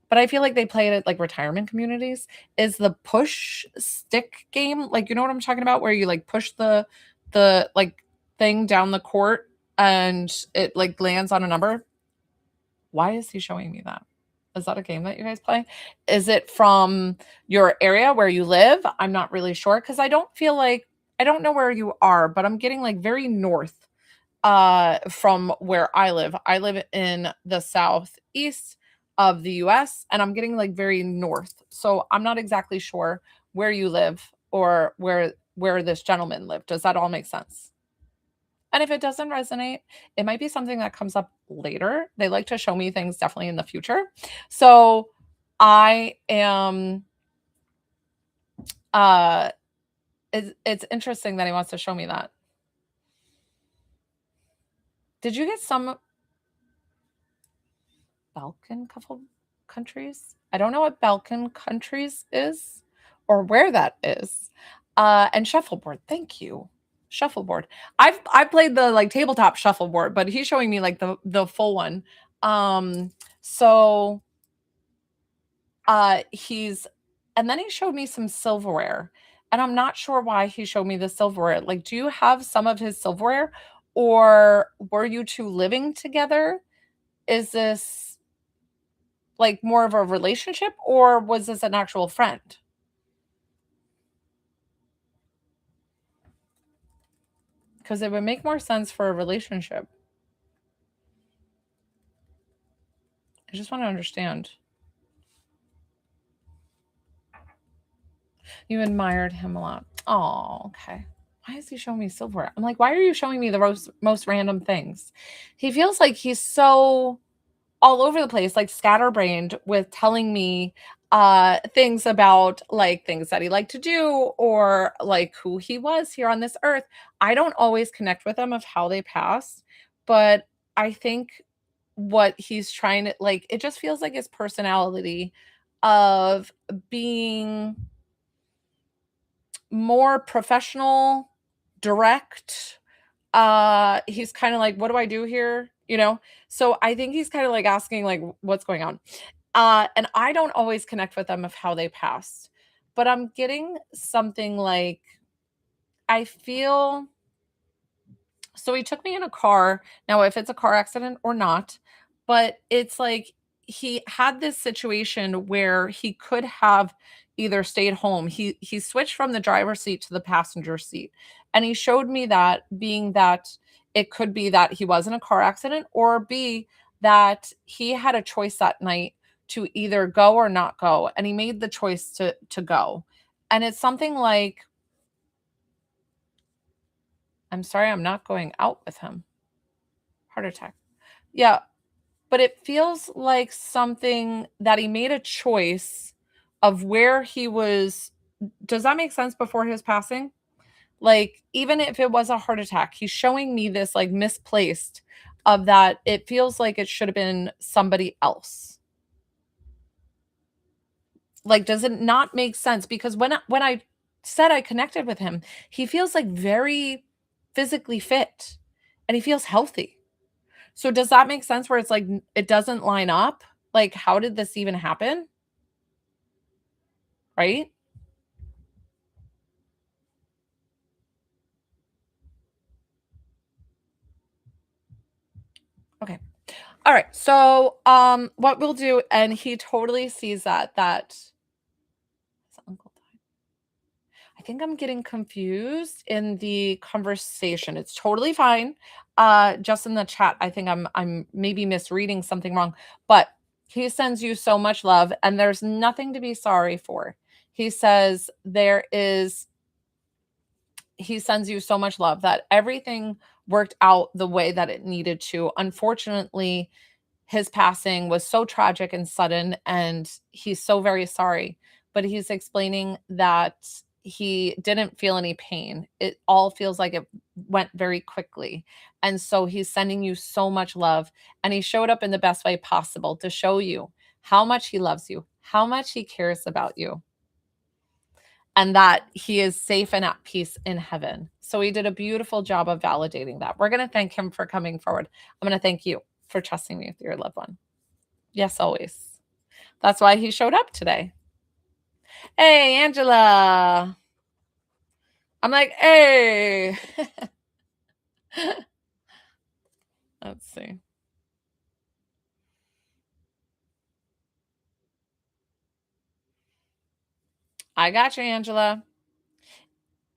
Speaker 1: but I feel like they play it at like retirement communities. Is the push stick game, like you know what I'm talking about where you like push the like thing down the court and it like lands on a number? Why is he showing me that? Is that a game that you guys play? Is it from your area where you live? I'm not really sure because I don't feel like I don't know where you are, but I'm getting like very north from where I live. I live in the southeast of the US and I'm getting like very north. So I'm not exactly sure where you live or where this gentleman lived. Does that all make sense? And if it doesn't resonate, it might be something that comes up later. They like to show me things definitely in the future. So I am uh it's interesting that he wants to show me that. Did you get some Balkan couple countries? I don't know what Balkan countries is or where that is. And shuffleboard. Thank you. Shuffleboard. I've played the like tabletop shuffleboard, but he's showing me like the full one. So he's and then he showed me some silverware. And I'm not sure why he showed me the silverware. Like, do you have some of his silverware? Or were you two living together? Is this like more of a relationship or was this an actual friend? Because it would make more sense for a relationship. I just want to understand. You admired him a lot. Oh, okay. Why is he showing me silverware? I'm like, why are you showing me the most random things? He feels like he's so all over the place, like scatterbrained with telling me things about like things that he liked to do or like who he was here on this earth. I don't always connect with them of how they passed, but I think what he's trying to like it just feels like his personality of being more professional, direct. He's kind of like, what do I do here? You know? So I think he's kind of like asking like what's going on. And I don't always connect with them of how they passed. But I'm getting something like I feel so he took me in a car. Now, if it's a car accident or not, but it's like he had this situation where he could have either stayed home. He switched from the driver's seat to the passenger seat. And he showed me that being that it could be that he was in a car accident or B that he had a choice that night to either go or not go. And he made the choice to go. And it's something like, I'm sorry, I'm not going out with him. Heart attack. Yeah, but it feels like something that he made a choice of where he was. Does that make sense before his passing? Like, even if it was a heart attack, he's showing me this like misplaced of that it feels like it should have been somebody else. Like, does it not make sense? Because when I said I connected with him, he feels like very physically fit and he feels healthy. So does that make sense where it's like it doesn't line up? Like, how did this even happen? Right? Okay. All right. So, what we'll do, and he totally sees that his uncle died. I think I'm getting confused in the conversation. It's totally fine. Just in the chat, I think I'm maybe misreading something wrong, but he sends you so much love, and there's nothing to be sorry for. He says he sends you so much love that everything worked out the way that it needed to. Unfortunately, his passing was so tragic and sudden, and he's so very sorry. But he's explaining that he didn't feel any pain. It all feels like it went very quickly. And so he's sending you so much love. And he showed up in the best way possible to show you how much he loves you, how much he cares about you, and that he is safe and at peace in heaven. So he did a beautiful job of validating that. We're going to thank him for coming forward. I'm going to thank you for trusting me with your loved one. Yes, always. That's why he showed up today. Hey, Angela. I'm like, hey. Let's see. I got you, Angela.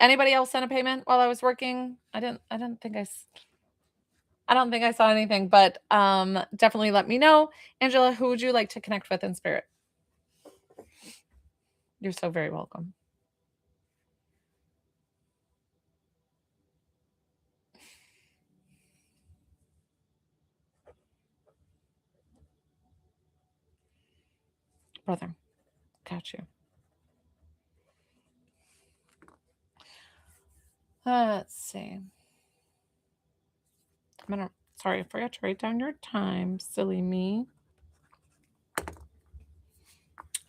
Speaker 1: Anybody else send a payment while I was working? I don't think I saw anything, but definitely let me know. Angela, who would you like to connect with in spirit? You're so very welcome. Brother, got you. Let's see. Sorry, I forgot to write down your time. Silly me.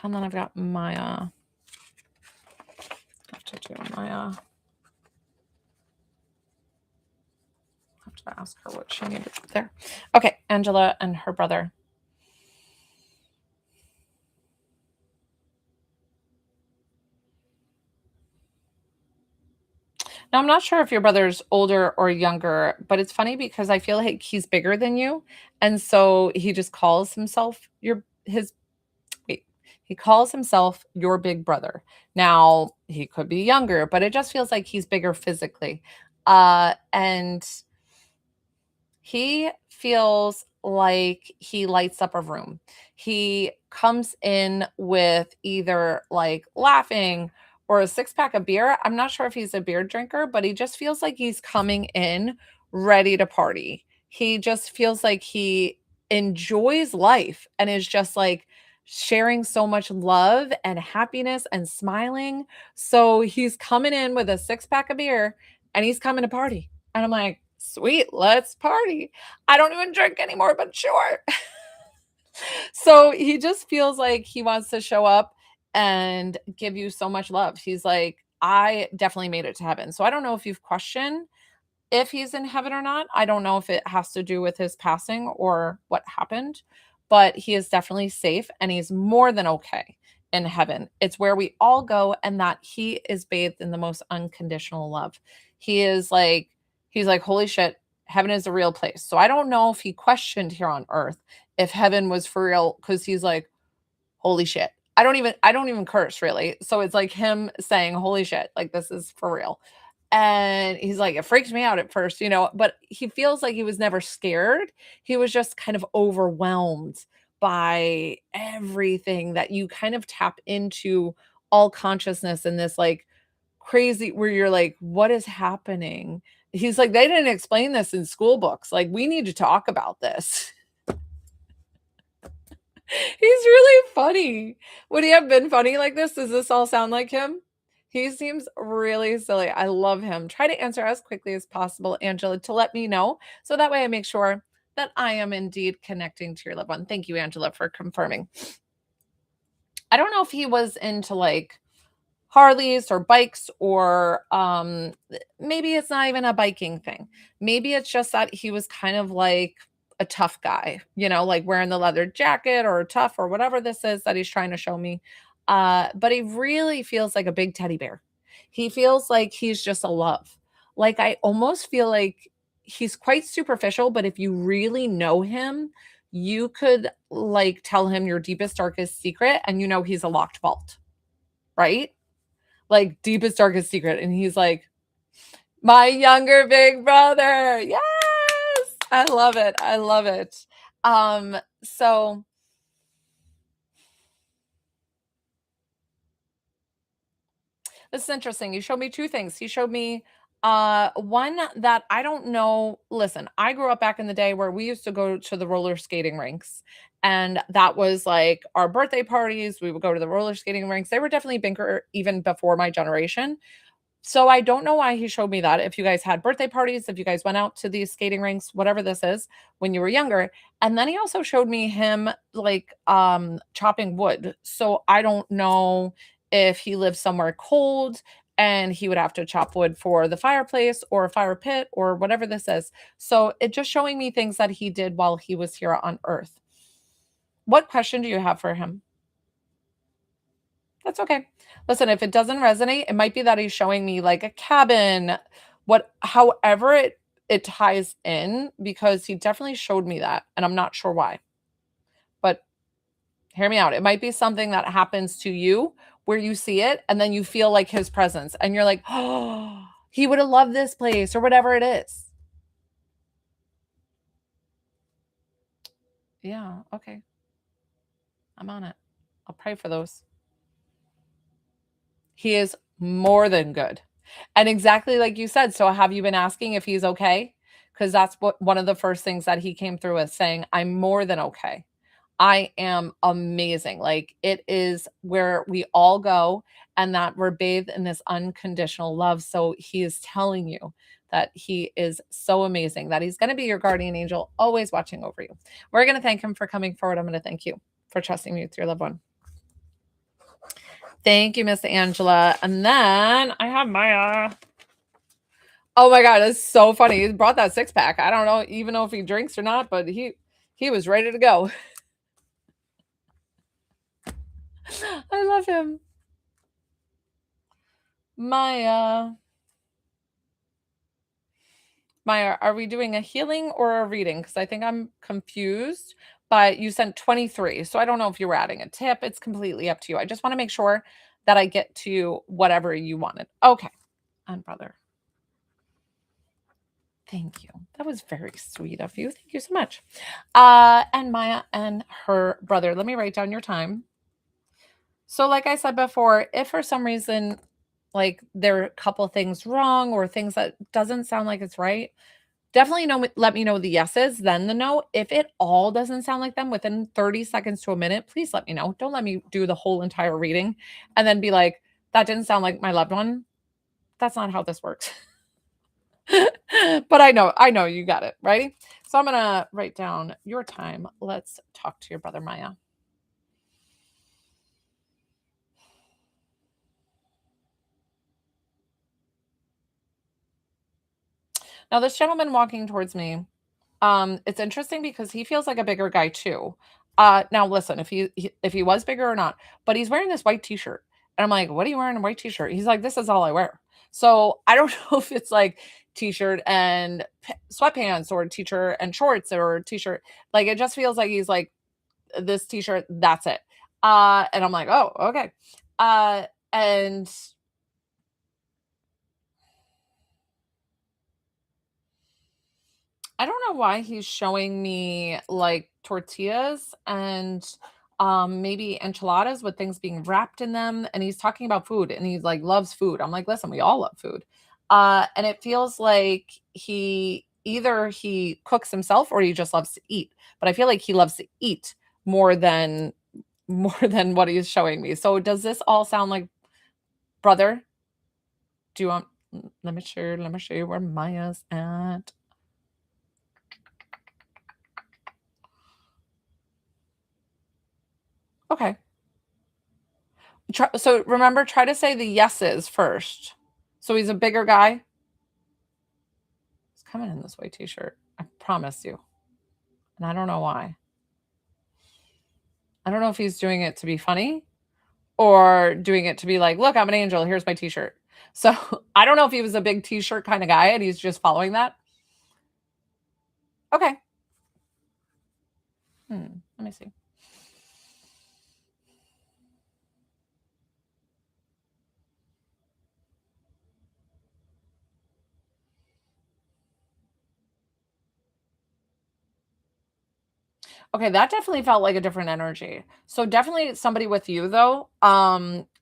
Speaker 1: And then I've got Maya. I have to do Maya. I have to ask her what she needed there. Okay, Angela and her brother. Now, I'm not sure if your brother's older or younger, but it's funny because I feel like he's bigger than you. And so he just calls himself he calls himself your big brother. Now, he could be younger, but it just feels like he's bigger physically. And he feels like he lights up a room. He comes in with either like laughing or a six pack of beer. I'm not sure if he's a beer drinker, but he just feels like he's coming in ready to party. He just feels like he enjoys life and is just like sharing so much love and happiness and smiling. So he's coming in with a six pack of beer and he's coming to party. And I'm like, sweet, let's party. I don't even drink anymore, but sure. So he just feels like he wants to show up and give you so much love. He's like, I definitely made it to heaven. So I don't know if you've questioned if he's in heaven or not. I don't know if it has to do with his passing or what happened, but he is definitely safe and he's more than okay in heaven. It's where we all go, and that he is bathed in the most unconditional love. He is like, he's like, holy shit, heaven is a real place. So I don't know if he questioned here on earth if heaven was for real, because he's like, holy shit. I don't even curse really. So it's like him saying, holy shit, like this is for real. And he's like, it freaked me out at first, but he feels like he was never scared. He was just kind of overwhelmed by everything that you kind of tap into all consciousness in this like crazy where you're like, what is happening? He's like, they didn't explain this in school books. Like, we need to talk about this. He's really funny. Would he have been funny like this? Does this all sound like him? He seems really silly. I love him. Try to answer as quickly as possible, Angela, to let me know. So that way I make sure that I am indeed connecting to your loved one. Thank you, Angela, for confirming. I don't know if he was into like Harleys or bikes, or maybe it's not even a biking thing. Maybe it's just that he was kind of like a tough guy, like wearing the leather jacket or tough or whatever this is that he's trying to show me. But he really feels like a big teddy bear. He feels like he's just a love. Like I almost feel like he's quite superficial, but if you really know him, you could like tell him your deepest, darkest secret, and you know he's a locked vault, right? Like deepest, darkest secret. And he's like, my younger big brother. Yes. I love it. I love it. So this is interesting. You showed me two things. He showed me one that I don't know. Listen, I grew up back in the day where we used to go to the roller skating rinks. And that was like our birthday parties. We would go to the roller skating rinks. They were definitely bigger even before my generation. So I don't know why he showed me that. If you guys had birthday parties, if you guys went out to these skating rinks, whatever this is, when you were younger. And then he also showed me him like chopping wood. So I don't know if he lived somewhere cold and he would have to chop wood for the fireplace or a fire pit or whatever this is. So it just showing me things that he did while he was here on earth. What question do you have for him? That's okay. Listen, if it doesn't resonate, it might be that he's showing me like a cabin, however it ties in, because he definitely showed me that and I'm not sure why. But hear me out. It might be something that happens to you where you see it and then you feel like his presence and you're like, "Oh, he would have loved this place," or whatever it is. Yeah, okay. I'm on it. I'll pray for those. He is more than good. And exactly like you said, so have you been asking if he's okay? Because that's what one of the first things that he came through with, saying, I'm more than okay. I am amazing. Like it is where we all go, and that we're bathed in this unconditional love. So he is telling you that he is so amazing, that he's going to be your guardian angel, always watching over you. We're going to thank him for coming forward. I'm going to thank you for trusting me with your loved one. Thank you, Miss Angela. And then I have Maya. Oh my God, it's so funny. He brought that six pack. I don't know, even know if he drinks or not, but he was ready to go. I love him. Maya. Maya, are we doing a healing or a reading? Because I think I'm confused, but you sent 23. So I don't know if you were adding a tip. It's completely up to you. I just want to make sure that I get to whatever you wanted. Okay. And brother. Thank you. That was very sweet of you. Thank you so much. And Maya and her brother. Let me write down your time. So, like I said before, if for some reason, like there are a couple things wrong or things that doesn't sound like it's right, definitely let me know the yeses, then the no. If it all doesn't sound like them within 30 seconds to a minute, please let me know. Don't let me do the whole entire reading and then be like, that didn't sound like my loved one. That's not how this works. But I know you got it. Ready? So I'm going to write down your time. Let's talk to your brother, Maya. Now, this gentleman walking towards me, it's interesting because he feels like a bigger guy too. Now listen, if he was bigger or not, but he's wearing this white t-shirt. And I'm like, what are you wearing a white t-shirt? He's like, this is all I wear. So I don't know if it's like t-shirt and sweatpants or t-shirt and shorts or t-shirt. Like it just feels like he's like this t-shirt, that's it. And I'm like, oh, okay. And I don't know why he's showing me like tortillas and maybe enchiladas with things being wrapped in them, and he's talking about food and he like loves food. I'm like, listen, we all love food. And it feels like he cooks himself or he just loves to eat. But I feel like he loves to eat more than more than what he's showing me. So does this all sound like brother? Do you want let me show you where Maya's at. Okay. So remember, try to say the yeses first. So he's a bigger guy. He's coming in this white t-shirt. I promise you. And I don't know why. I don't know if he's doing it to be funny or doing it to be like, look, I'm an angel. Here's my t-shirt. So I don't know if he was a big t-shirt kind of guy and he's just following that. Okay. Let me see. Okay, that definitely felt like a different energy. So definitely somebody with you though,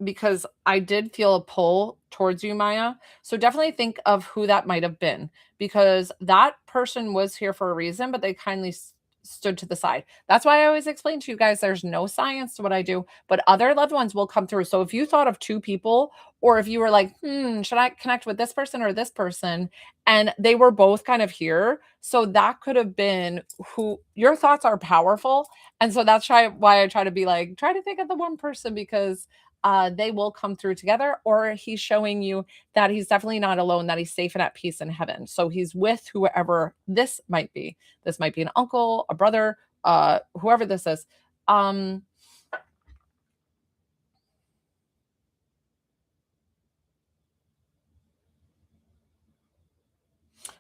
Speaker 1: because I did feel a pull towards you, Maya. So definitely think of who that might have been, because that person was here for a reason, but they kindly stood to the side. That's why I always explain to you guys there's no science to what I do, but other loved ones will come through. So if you thought of two people, or if you were like, should I connect with this person or this person? And they were both kind of here. So that could have been who your thoughts are powerful. And so that's why I try to be like, try to think of the one person, because they will come through together, or he's showing you that he's definitely not alone, that he's safe and at peace in heaven. So he's with whoever this might be. This might be an uncle, a brother, whoever this is. Um,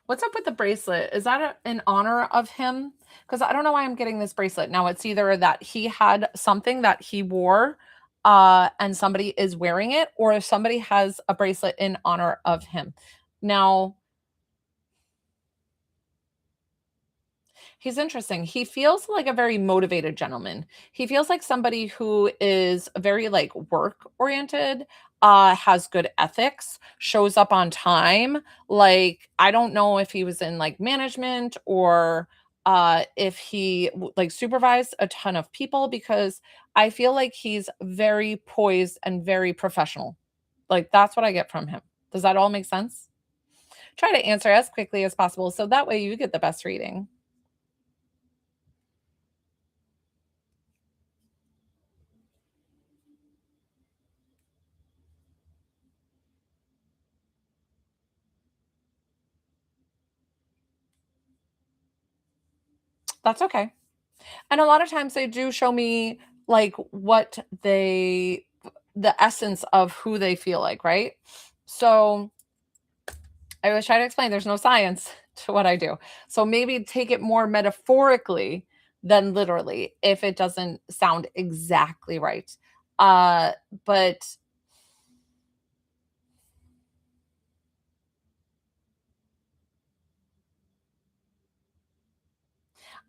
Speaker 1: What's up with the bracelet? Is that in honor of him? Because I don't know why I'm getting this bracelet. Now it's either that he had something that he wore, and somebody is wearing it, or if somebody has a bracelet in honor of him. Now, he's interesting. He feels like a very motivated gentleman. He feels like somebody who is very like work oriented, has good ethics, shows up on time. Like I don't know if he was in like management, or if he like supervised a ton of people, because I feel like he's very poised and very professional. Like that's what I get from him. Does that all make sense? Try to answer as quickly as possible so that way you get the best reading. That's okay. And a lot of times they do show me like what the essence of who they feel like, right? So I always try to explain there's no science to what I do. So maybe take it more metaphorically than literally if it doesn't sound exactly right. Uh but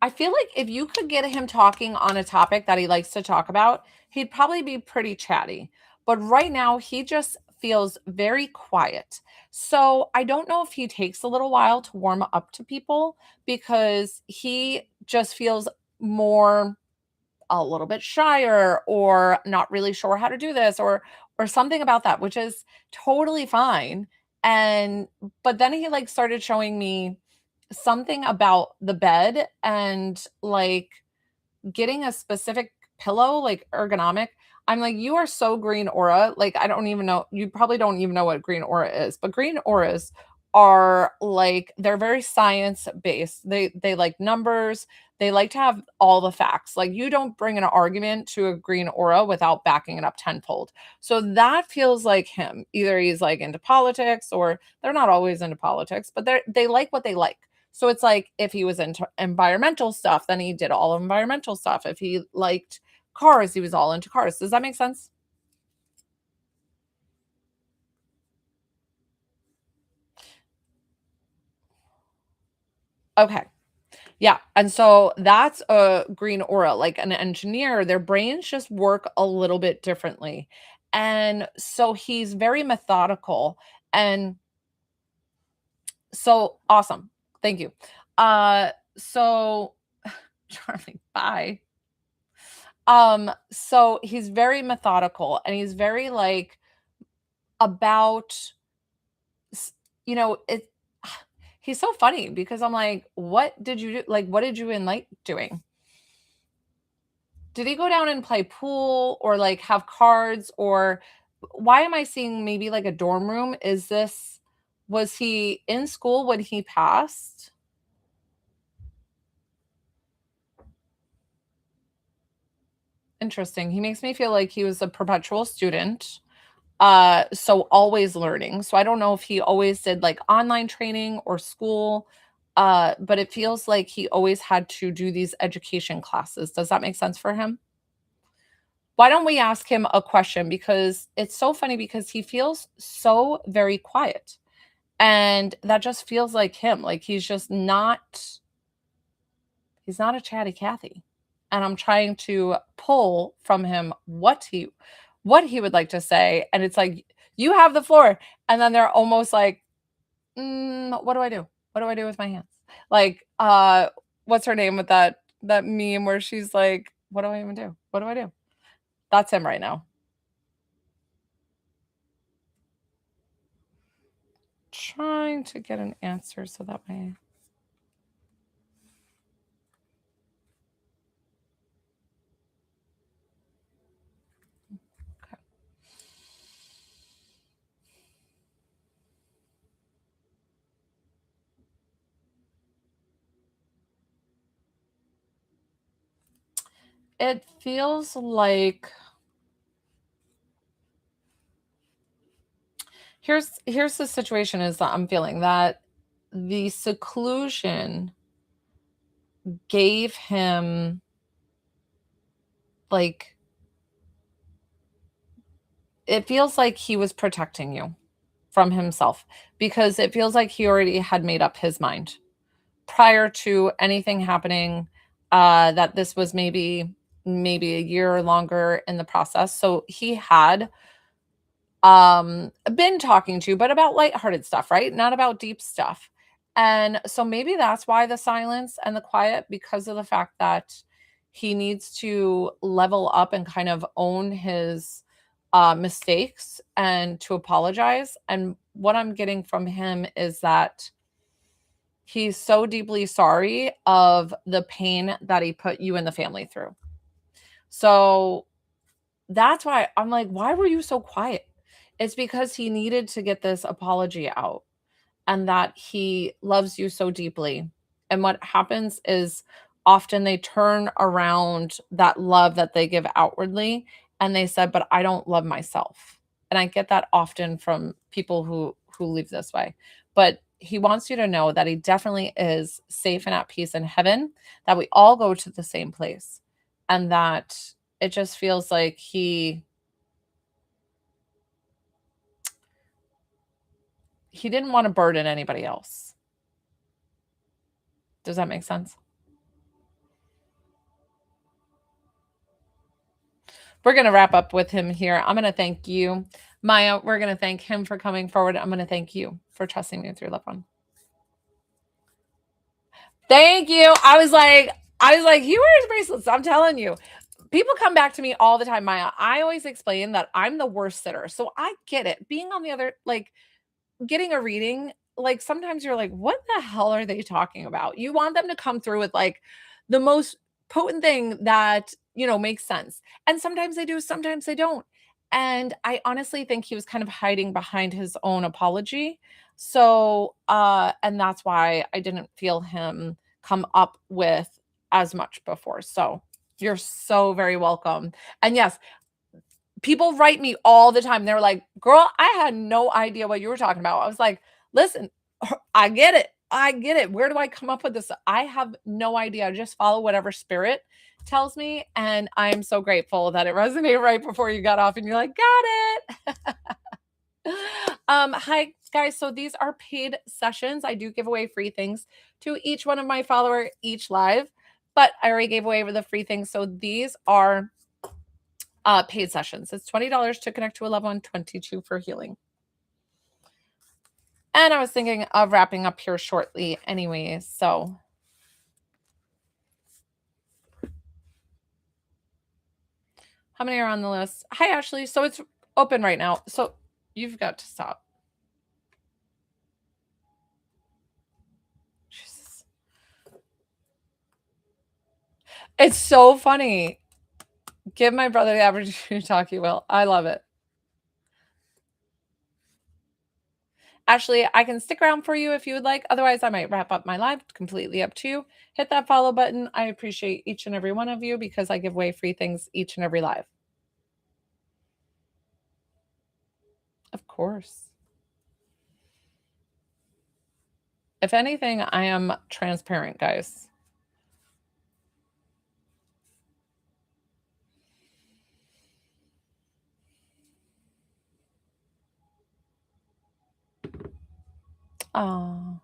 Speaker 1: I feel like if you could get him talking on a topic that he likes to talk about, he'd probably be pretty chatty. But right now, he just feels very quiet. So I don't know if he takes a little while to warm up to people, because he just feels more a little bit shyer, or not really sure how to do this, or something about that, which is totally fine. And but then he like started showing me something about the bed, and like getting a specific pillow, like ergonomic. I'm like, you are so green aura. Like, I don't even know. You probably don't even know what green aura is, but green auras are like they're very science based. They like numbers. They like to have all the facts. Like you don't bring an argument to a green aura without backing it up tenfold. So that feels like him. Either he's like into politics, or they're not always into politics, but they like what they like. So it's like if he was into environmental stuff, then he did all environmental stuff. If he liked cars, he was all into cars. Does that make sense? Okay. Yeah. And so that's a green aura. Like an engineer, their brains just work a little bit differently. And so he's very methodical. And so awesome. Thank you. So Charming. Bye. So he's very methodical, and he's very like about s it he's so funny because I'm like, "What did you do? Like, what did you like doing? Did he go down and play pool, or, like, have cards, or why am I seeing maybe, like, a dorm room? Is this Was he in school when he passed? Interesting. He makes me feel like he was a perpetual student, so always learning. So I don't know if he always did, like, online training or school, but it feels like he always had to do these education classes. Does that make sense for him? Why don't we ask him a question? Because it's so funny because he feels so very quiet. And that just feels like him. Like he's not a chatty Cathy. And I'm trying to pull from him what he would like to say. And it's like, you have the floor. And then they're almost like, what do I do? What do I do with my hands? Like, what's her name with that meme where she's like, what do I even do? What do I do? That's him right now. Trying to get an answer so that way. Okay. It feels like here's the situation is that I'm feeling that the seclusion gave him like it feels like he was protecting you from himself because it feels like he already had made up his mind prior to anything happening, that this was maybe a year or longer in the process. So he had been talking to, but about lighthearted stuff, right? Not about deep stuff. And so maybe that's why the silence and the quiet, because of the fact that he needs to level up and kind of own his mistakes and to apologize. And what I'm getting from him is that he's so deeply sorry of the pain that he put you and the family through. So that's why I'm like, why were you so quiet? It's because he needed to get this apology out and that he loves you so deeply. And what happens is often they turn around that love that they give outwardly and they said, but I don't love myself. And I get that often from people who live this way. But he wants you to know that he definitely is safe and at peace in heaven, that we all go to the same place, and that it just feels like he didn't want to burden anybody else. Does that make sense? We're going to wrap up with him here. I'm going to thank you, Maya. We're going to thank him for coming forward. I'm going to thank you for trusting me with your loved one. Thank you. I was like, he wears bracelets. I'm telling you. People come back to me all the time, Maya. I always explain that I'm the worst sitter. So I get it. Being on the other, like getting a reading, like sometimes you're like, what the hell are they talking about? You want them to come through with like the most potent thing that, makes sense. And sometimes they do, sometimes they don't. And I honestly think he was kind of hiding behind his own apology. So, and that's why I didn't feel him come up with as much before. So, you're so very welcome. And yes, people write me all the time. They're like, girl, I had no idea what you were talking about. I was like, listen, I get it. I get it. Where do I come up with this? I have no idea. I just follow whatever spirit tells me. And I'm so grateful that it resonated right before you got off and you're like, got it. Hi guys. So these are paid sessions. I do give away free things to each one of my follower each live, but I already gave away the free things. So these are paid sessions. It's $20 to connect to a loved one, $22 for healing. And I was thinking of wrapping up here shortly anyway. So how many are on the list? Hi, Ashley. So it's open right now. So you've got to stop. Jesus. It's so funny. Give my brother the opportunity to talk, you will. I love it. Ashley, I can stick around for you if you would like. Otherwise, I might wrap up my live. Completely up to you. Hit that follow button. I appreciate each and every one of you because I give away free things each and every live. Of course. If anything, I am transparent, guys. Oh,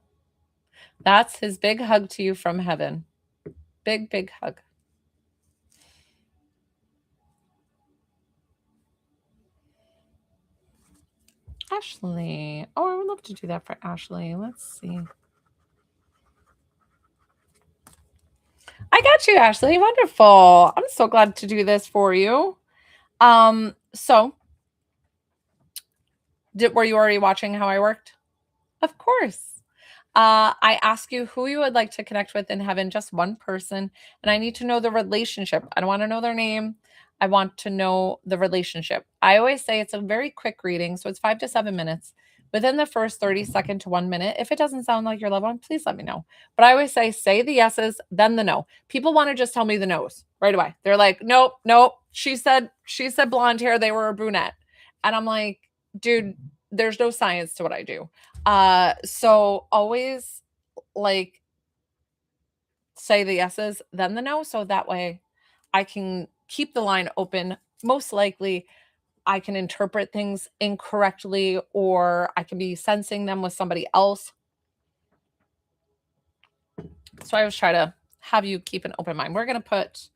Speaker 1: that's his big hug to you from heaven. Big, big hug. Ashley. Oh, I would love to do that for Ashley. Let's see. I got you, Ashley. Wonderful. I'm so glad to do this for you. So were you already watching how I worked? Of course. I ask you who you would like to connect with in heaven, just one person, and I need to know the relationship. I don't want to know their name. I want to know the relationship. I always say it's a very quick reading, so it's 5 to 7 minutes. Within the first 30 seconds to 1 minute, if it doesn't sound like your loved one, please let me know. But I always say the yeses, then the no. People want to just tell me the no's right away. They're like, nope, nope. She said blonde hair, they were a brunette. And I'm like, dude, there's no science to what I do. So always like say the yeses, then the no. So that way I can keep the line open. Most likely I can interpret things incorrectly or I can be sensing them with somebody else. So I always try to have you keep an open mind. We're going to put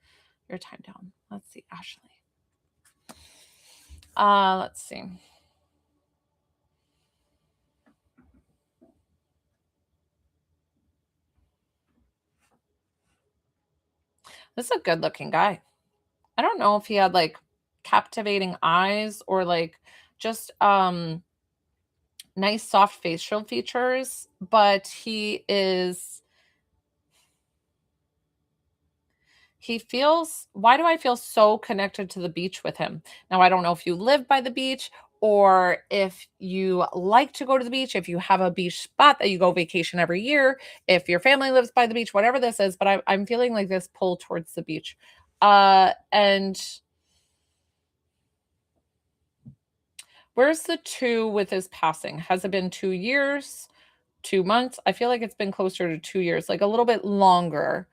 Speaker 1: your time down. Let's see, Ashley. Let's see. This is a good looking guy. I don't know if he had like captivating eyes or like just nice soft facial features, but he feels, why do I feel so connected to the beach with him? Now, I don't know if you live by the beach or if you like to go to the beach, if you have a beach spot that you go vacation every year, if your family lives by the beach, whatever this is, but I'm feeling like this pull towards the beach. And where's the 2 with his passing? Has it been 2 years, 2 months? I feel like it's been closer to 2 years, like a little bit longer,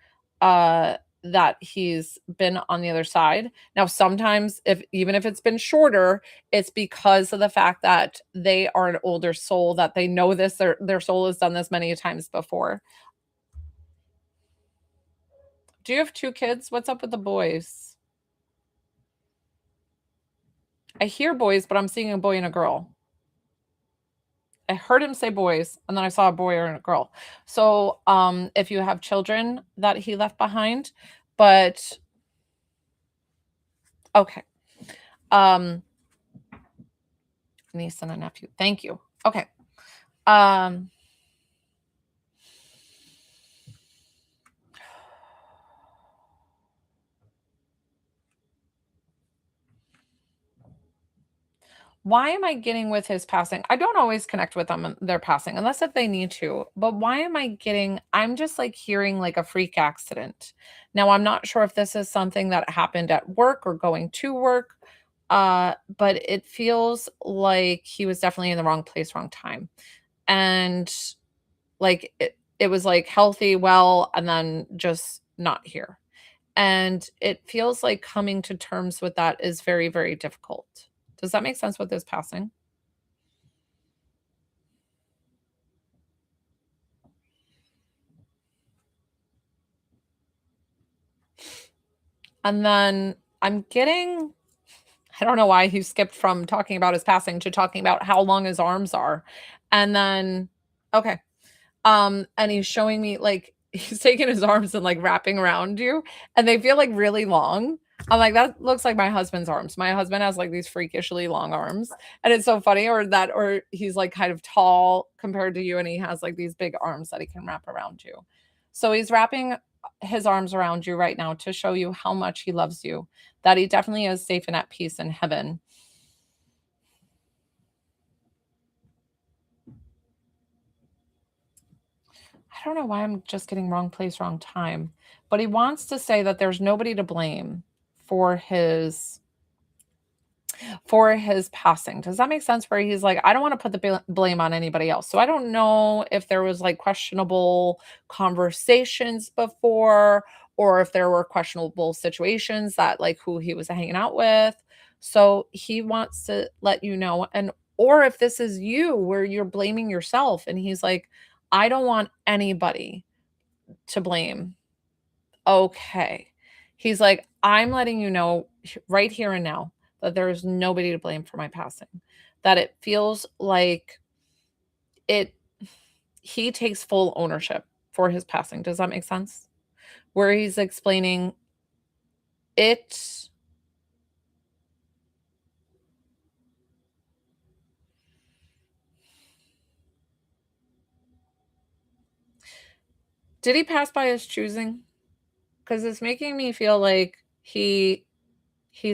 Speaker 1: that he's been on the other side. Now, sometimes even if it's been shorter, it's because of the fact that they are an older soul, that they know this, their soul has done this many times before. Do you have 2 kids? What's up with the boys? I hear boys, but I'm seeing a boy and a girl. I heard him say boys, and then I saw a boy and a girl. So, if you have children that he left behind, but okay. Niece and a nephew. Thank you. Okay. Why am I getting with his passing? I don't always connect with them and their passing unless if they need to. But why am I getting, I'm just like hearing like a freak accident. Now I'm not sure if this is something that happened at work or going to work. But it feels like he was definitely in the wrong place, wrong time. And like it was like healthy, well, and then just not here. And it feels like coming to terms with that is very, very difficult. Does that make sense with this passing? And then I'm getting, I don't know why he skipped from talking about his passing to talking about how long his arms are. And then, okay. And he's showing me like he's taking his arms and like wrapping around you, and they feel like really long. I'm like, that looks like my husband's arms. My husband has like these freakishly long arms, and it's so funny. Or he's like kind of tall compared to you, and he has like these big arms that he can wrap around you. So he's wrapping his arms around you right now to show you how much he loves you, that he definitely is safe and at peace in heaven. I don't know why I'm just getting wrong place, wrong time. But he wants to say that there's nobody to blame for his for his passing. Does that make sense? Where he's like, I don't want to put the blame on anybody else. So I don't know if there was like questionable conversations before, or if there were questionable situations that like who he was hanging out with. So he wants to let you know, and or if this is you where you're blaming yourself, and he's like, I don't want anybody to blame. Okay. He's like, I'm letting you know right here and now that there is nobody to blame for my passing. That it feels like it he takes full ownership for his passing. Does that make sense? Where he's explaining it. Did he pass by his choosing? Because it's making me feel like he's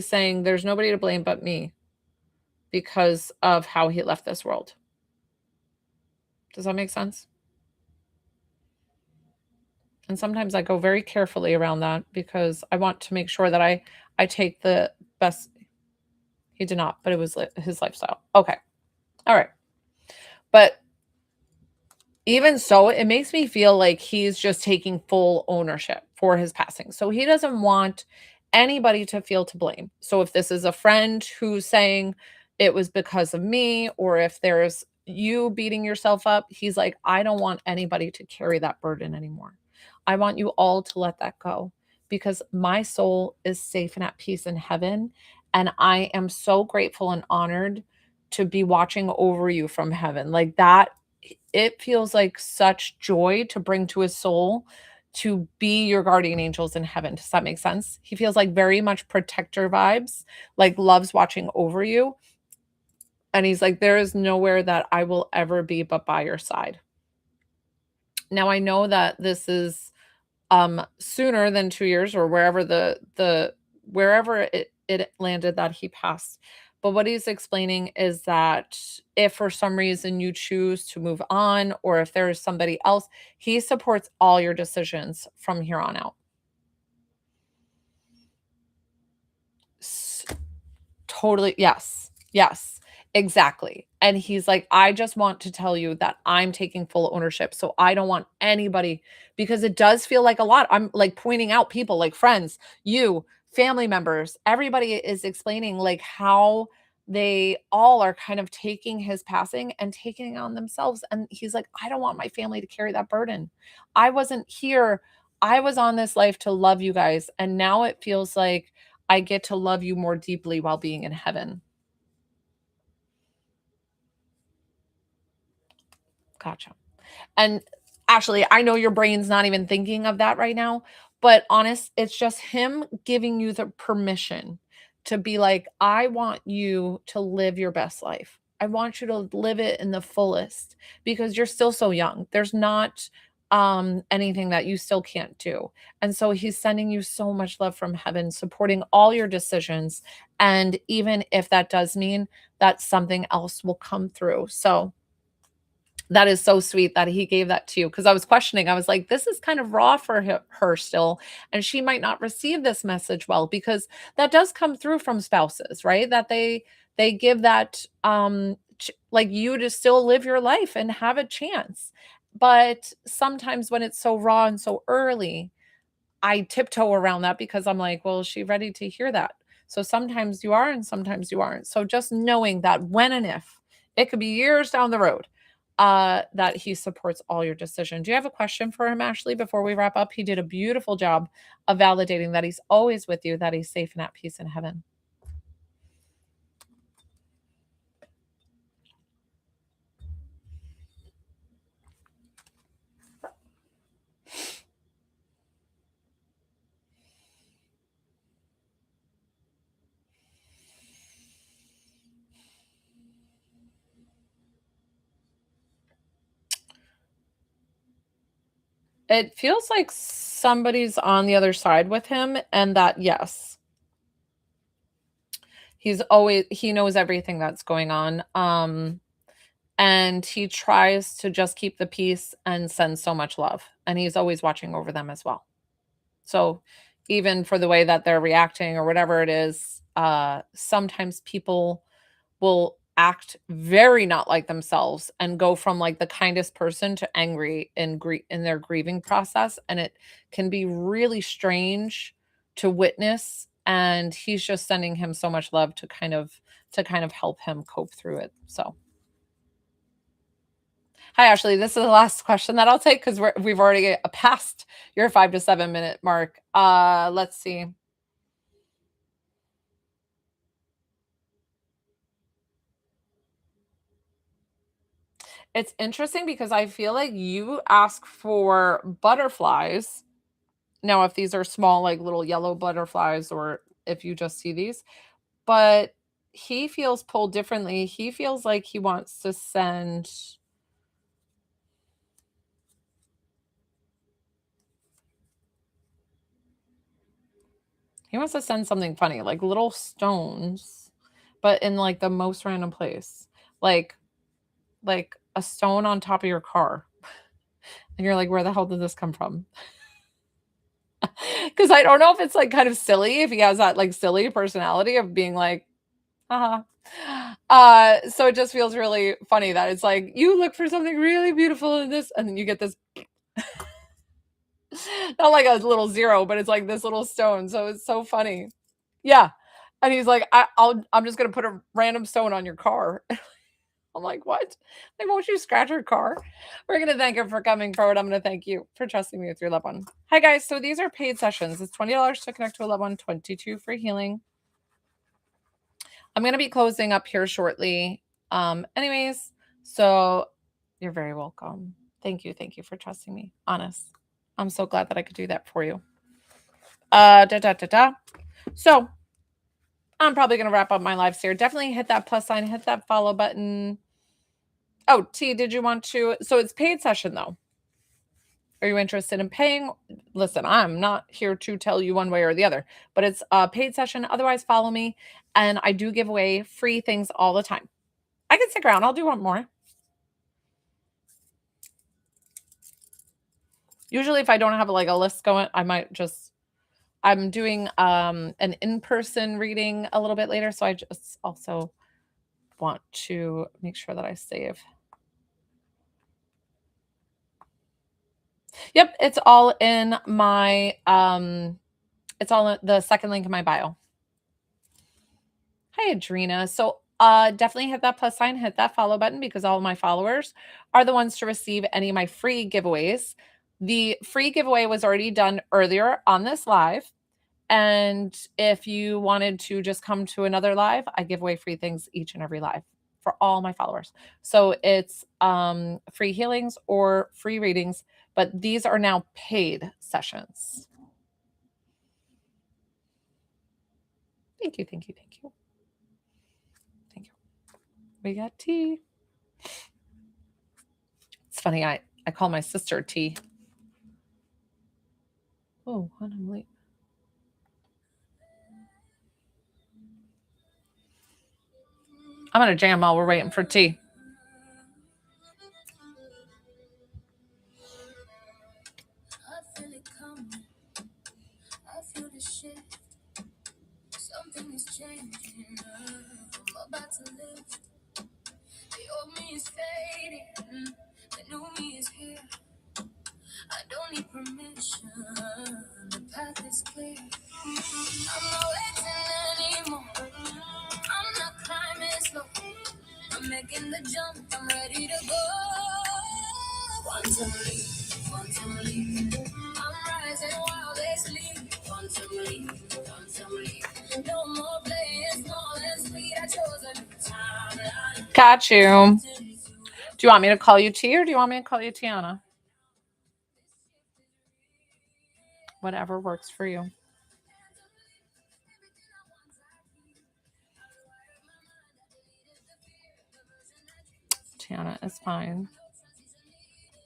Speaker 1: saying there's nobody to blame but me because of how he left this world. Does that make sense? And sometimes I go very carefully around that because I want to make sure that I take the best. He did not, but it was his lifestyle. Okay. All right. But even so, it makes me feel like he's just taking full ownership for his passing. So he doesn't want anybody to feel to blame. So if this is a friend who's saying it was because of me, or if there's you beating yourself up, he's like, I don't want anybody to carry that burden anymore. I want you all to let that go because my soul is safe and at peace in heaven. And I am so grateful and honored to be watching over you from heaven. Like that, it feels like such joy to bring to his soul to be your guardian angels in heaven. Does that make sense? He feels like very much protector vibes, like loves watching over you. And he's like, there is nowhere that I will ever be but by your side. Now I know that this is sooner than 2 years or wherever wherever it landed that he passed. But what he's explaining is that if for some reason you choose to move on, or if there is somebody else, he supports all your decisions from here on out. Totally. Yes. Yes. Exactly. And he's like, I just want to tell you that I'm taking full ownership. So I don't want anybody, because it does feel like a lot. I'm like pointing out people like friends, you, family members, everybody is explaining like how they all are kind of taking his passing and taking it on themselves. And he's like, I don't want my family to carry that burden. I wasn't here. I was on this life to love you guys. And now it feels like I get to love you more deeply while being in heaven. Gotcha. And actually, I know your brain's not even thinking of that right now, but honest, it's just him giving you the permission to be like, I want you to live your best life. I want you to live it in the fullest because you're still so young. There's not anything that you still can't do. And so he's sending you so much love from heaven, supporting all your decisions. And even if that does mean that something else will come through. So that is so sweet that he gave that to you, because I was questioning. I was like, this is kind of raw for her still, and she might not receive this message well, because that does come through from spouses, right? That they give that like you to still live your life and have a chance. But sometimes when it's so raw and so early, I tiptoe around that because I'm like, well, is she ready to hear that? So sometimes you are and sometimes you aren't. So just knowing that when and if, it could be years down the road, that he supports all your decisions. Do you have a question for him, Ashley, before we wrap up? He did a beautiful job of validating that he's always with you, that he's safe and at peace in heaven. It feels like somebody's on the other side with him, and that, yes, he knows everything that's going on. And he tries to just keep the peace and send so much love. And he's always watching over them as well. So even for the way that they're reacting or whatever it is, sometimes people will act very not like themselves and go from like the kindest person to angry in their grieving process, and it can be really strange to witness, and he's just sending him so much love to kind of help him cope through it. So hi Ashley, this is the last question that I'll take because we've already passed your 5 to 7 minute mark. Let's see. It's interesting because I feel like you ask for butterflies. Now, if these are small, like little yellow butterflies, or if you just see these, but he feels pulled differently. He feels like he wants to send. He wants to send something funny, like little stones, but in like the most random place. Like a stone on top of your car. And you're like, where the hell did this come from? Because I don't know if it's like kind of silly, if he has that like silly personality of being like, haha. So it just feels really funny that it's like you look for something really beautiful in this, and then you get this not like a little zero, but it's like this little stone. So it's so funny. Yeah. And he's like, I'm just gonna put a random stone on your car. I'm like, what? Like, won't you scratch her car? We're gonna thank her for coming forward. I'm gonna thank you for trusting me with your loved one. Hi guys. So these are paid sessions. It's $20 to connect to a loved one, 22 for healing. I'm gonna be closing up here shortly. Anyways, so you're very welcome. Thank you. Thank you for trusting me. Honest. I'm so glad that I could do that for you. Da da da da. So I'm probably gonna wrap up my lives here. Definitely hit that plus sign, hit that follow button. Oh, T, did you want to? So it's paid session though. Are you interested in paying? Listen, I'm not here to tell you one way or the other, but it's a paid session. Otherwise, follow me. And I do give away free things all the time. I can stick around. I'll do one more. Usually if I don't have like a list going, I might just I'm doing an in-person reading a little bit later. So I just also want to make sure that I save. Yep, it's all in my it's all in the second link in my bio. Hi Adrena. So definitely hit that plus sign, hit that follow button because all of my followers are the ones to receive any of my free giveaways. The free giveaway was already done earlier on this live. And if you wanted to just come to another live, I give away free things each and every live for all my followers. So it's free healings or free readings, but these are now paid sessions. Thank you, thank you, thank you. Thank you. We got T. It's funny, I call my sister T. Oh, I'm late. I'm gonna jam while we're waiting for T. Something is changing. I'm about to live. The old me is fading. The new me is here. I don't need permission. The path is clear. I'm not waiting anymore. I'm not climbing slow. I'm making the jump. I'm ready to go. Quantum leap, quantum leap. I'm rising while they sleep. Quantum leap, quantum leap. No more playing small and sweet. I chose a new timeline. Got you. Do you want me to call you T or do you want me to call you Tiana? Whatever works for you. Tiana is fine.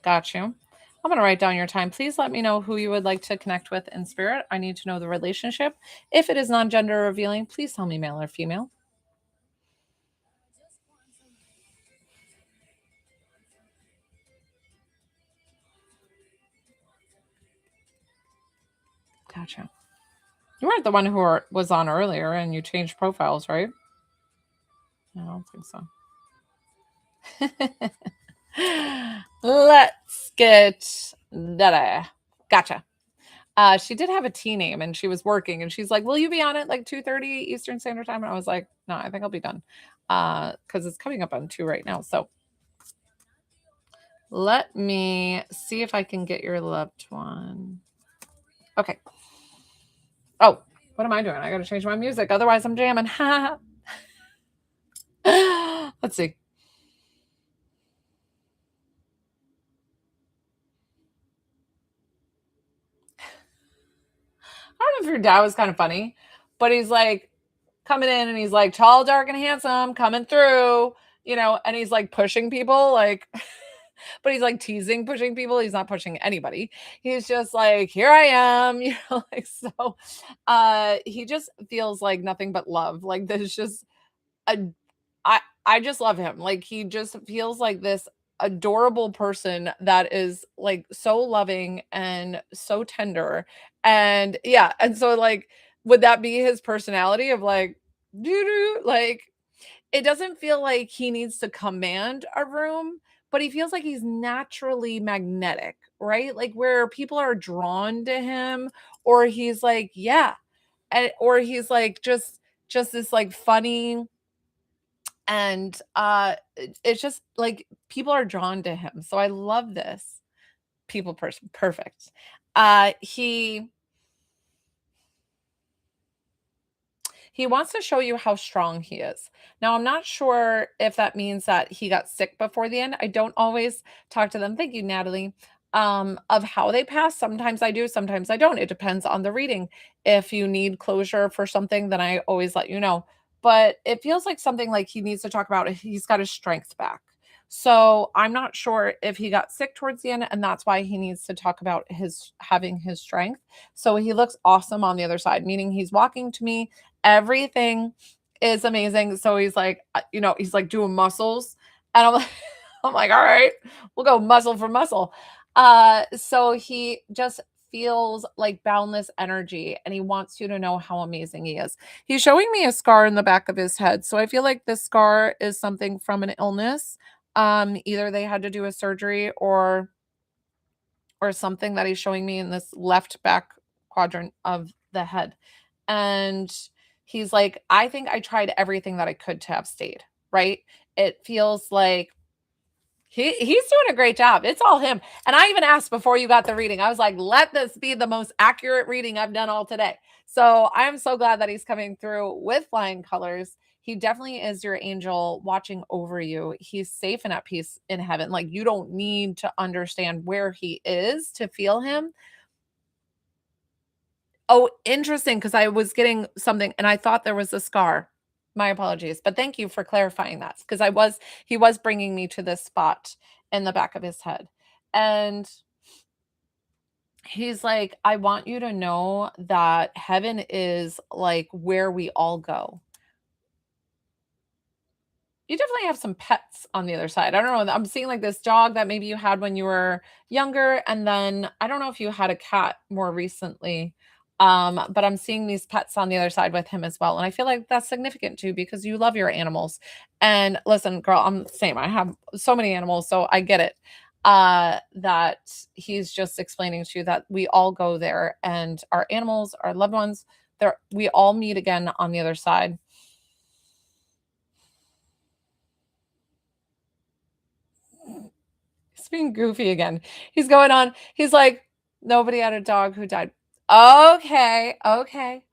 Speaker 1: Got you. I'm going to write down your time. Please let me know who you would like to connect with in spirit. I need to know the relationship. If it is non-gender revealing, please tell me male or female. Gotcha. You weren't the one who was on earlier and you changed profiles, right? I don't think so. Let's get Dada. Gotcha. She did have a tea name and she was working and she's like, will you be on at like 2:30 Eastern Standard Time? And I was like, no, I think I'll be done. Because it's coming up on 2 right now. So let me see if I can get your loved one. Okay. Oh, what am I doing? I got to change my music. Otherwise, I'm jamming. Let's see. I don't know if your dad was kind of funny, but he's like coming in and he's like tall, dark, and handsome, coming through, and he's like pushing people, like, but he's like teasing, pushing people. He's not pushing anybody. He's just like, here I am, like so. He just feels like nothing but love. Like there's just a I just love him. Like he just feels like this adorable person that is like so loving and so tender. And yeah, and so like would that be his personality of like doo-doo? Like it doesn't feel like he needs to command a room, but he feels like he's naturally magnetic, right? Like where people are drawn to him or he's like, yeah, or he's like just this like funny and it's just like people are drawn to him, so I love this people person. Perfect. He wants to show you how strong he is. Now I'm not sure if that means that he got sick before the end. I don't always talk to them, thank you Natalie, of how they pass. Sometimes I do, sometimes I don't. It depends on the reading. If you need closure for something, then I always let you know. But it feels like something like he needs to talk about he's got his strength back. So I'm not sure if he got sick towards the end and that's why he needs to talk about his having his strength. So he looks awesome on the other side, meaning he's walking to me, everything is amazing. So he's like, he's like doing muscles and I'm like I'm like, all right, we'll go muscle for muscle. So he just feels like boundless energy and he wants you to know how amazing he is. He's showing me a scar in the back of his head. So I feel like this scar is something from an illness. Either they had to do a surgery or something that he's showing me in this left back quadrant of the head. And he's like, I think I tried everything that I could to have stayed, right? It feels like he's doing a great job. It's all him. And I even asked before you got the reading, I was like, let this be the most accurate reading I've done all today. So I'm so glad that he's coming through with flying colors. He definitely is your angel watching over you. He's safe and at peace in heaven. Like you don't need to understand where he is to feel him. Oh, interesting, because I was getting something and I thought there was a scar. My apologies, but thank you for clarifying that because he was bringing me to this spot in the back of his head. And he's like, I want you to know that heaven is like where we all go. You definitely have some pets on the other side. I don't know. I'm seeing like this dog that maybe you had when you were younger. And then I don't know if you had a cat more recently. But I'm seeing these pets on the other side with him as well. And I feel like that's significant too because you love your animals. And listen, girl, I'm the same. I have so many animals, so I get it. That he's just explaining to you that we all go there and our animals, our loved ones, we all meet again on the other side. He's being goofy again. He's going on. He's like, nobody had a dog who died. Okay, okay.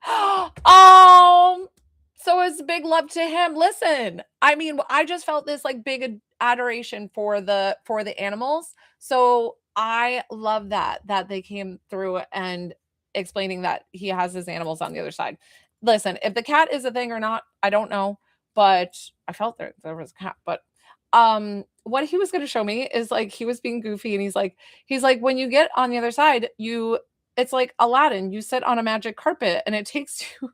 Speaker 1: So it's big love to him. Listen, I mean, I just felt this like big adoration for the animals. So I love that they came through and explaining that he has his animals on the other side. Listen, if the cat is a thing or not, I don't know, but I felt there was a cat, but what he was going to show me is like he was being goofy and he's like when you get on the other side it's like Aladdin, you sit on a magic carpet and it takes you.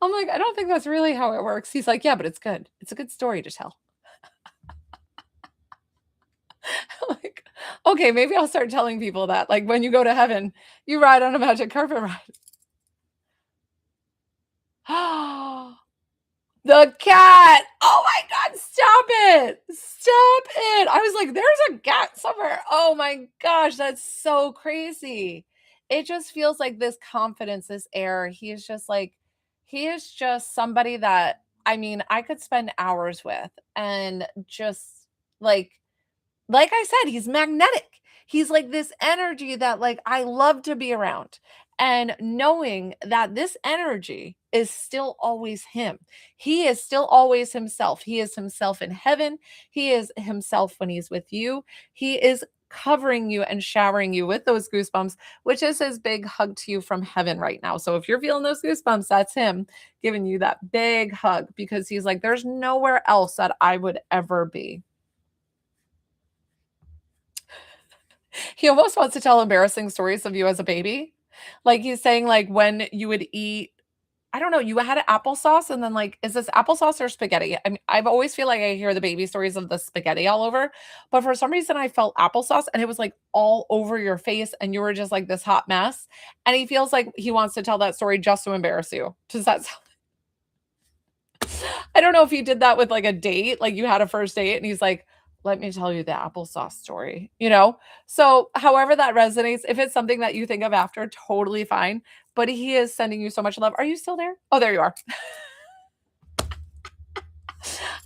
Speaker 1: I'm like, I don't think that's really how it works. He's like, yeah, but it's good, it's a good story to tell. like Okay, maybe I'll start telling people that, like, when you go to heaven, you ride on a magic carpet ride. The cat! Oh my god, stop it! Stop it! I was like, "There's a cat somewhere." Oh my gosh, that's so crazy. It just feels like this confidence, this air. He is just somebody that, I mean, I could spend hours with and just, like like I said, he's magnetic. He's like this energy that, like, I love to be around. And knowing that this energy is still always him. He is still always himself. He is himself in heaven. He is himself when he's with you. He is covering you and showering you with those goosebumps, which is his big hug to you from heaven right now. So if you're feeling those goosebumps, that's him giving you that big hug, because he's like, there's nowhere else that I would ever be. He almost wants to tell embarrassing stories of you as a baby. Like, he's saying, like, when you would eat, I don't know, you had applesauce and then, like, is this applesauce or spaghetti? I mean, I've always feel like I hear the baby stories of the spaghetti all over, but for some reason I felt applesauce and it was, like, all over your face and you were just like this hot mess, and he feels like he wants to tell that story just to embarrass you. Does that sound I don't know if he did that with, like, a date, like, you had a first date and he's like, "Let me tell you the applesauce story," you know? So, however that resonates, if it's something that you think of after, totally fine, but he is sending you so much love. Are you still there? Oh, there you are.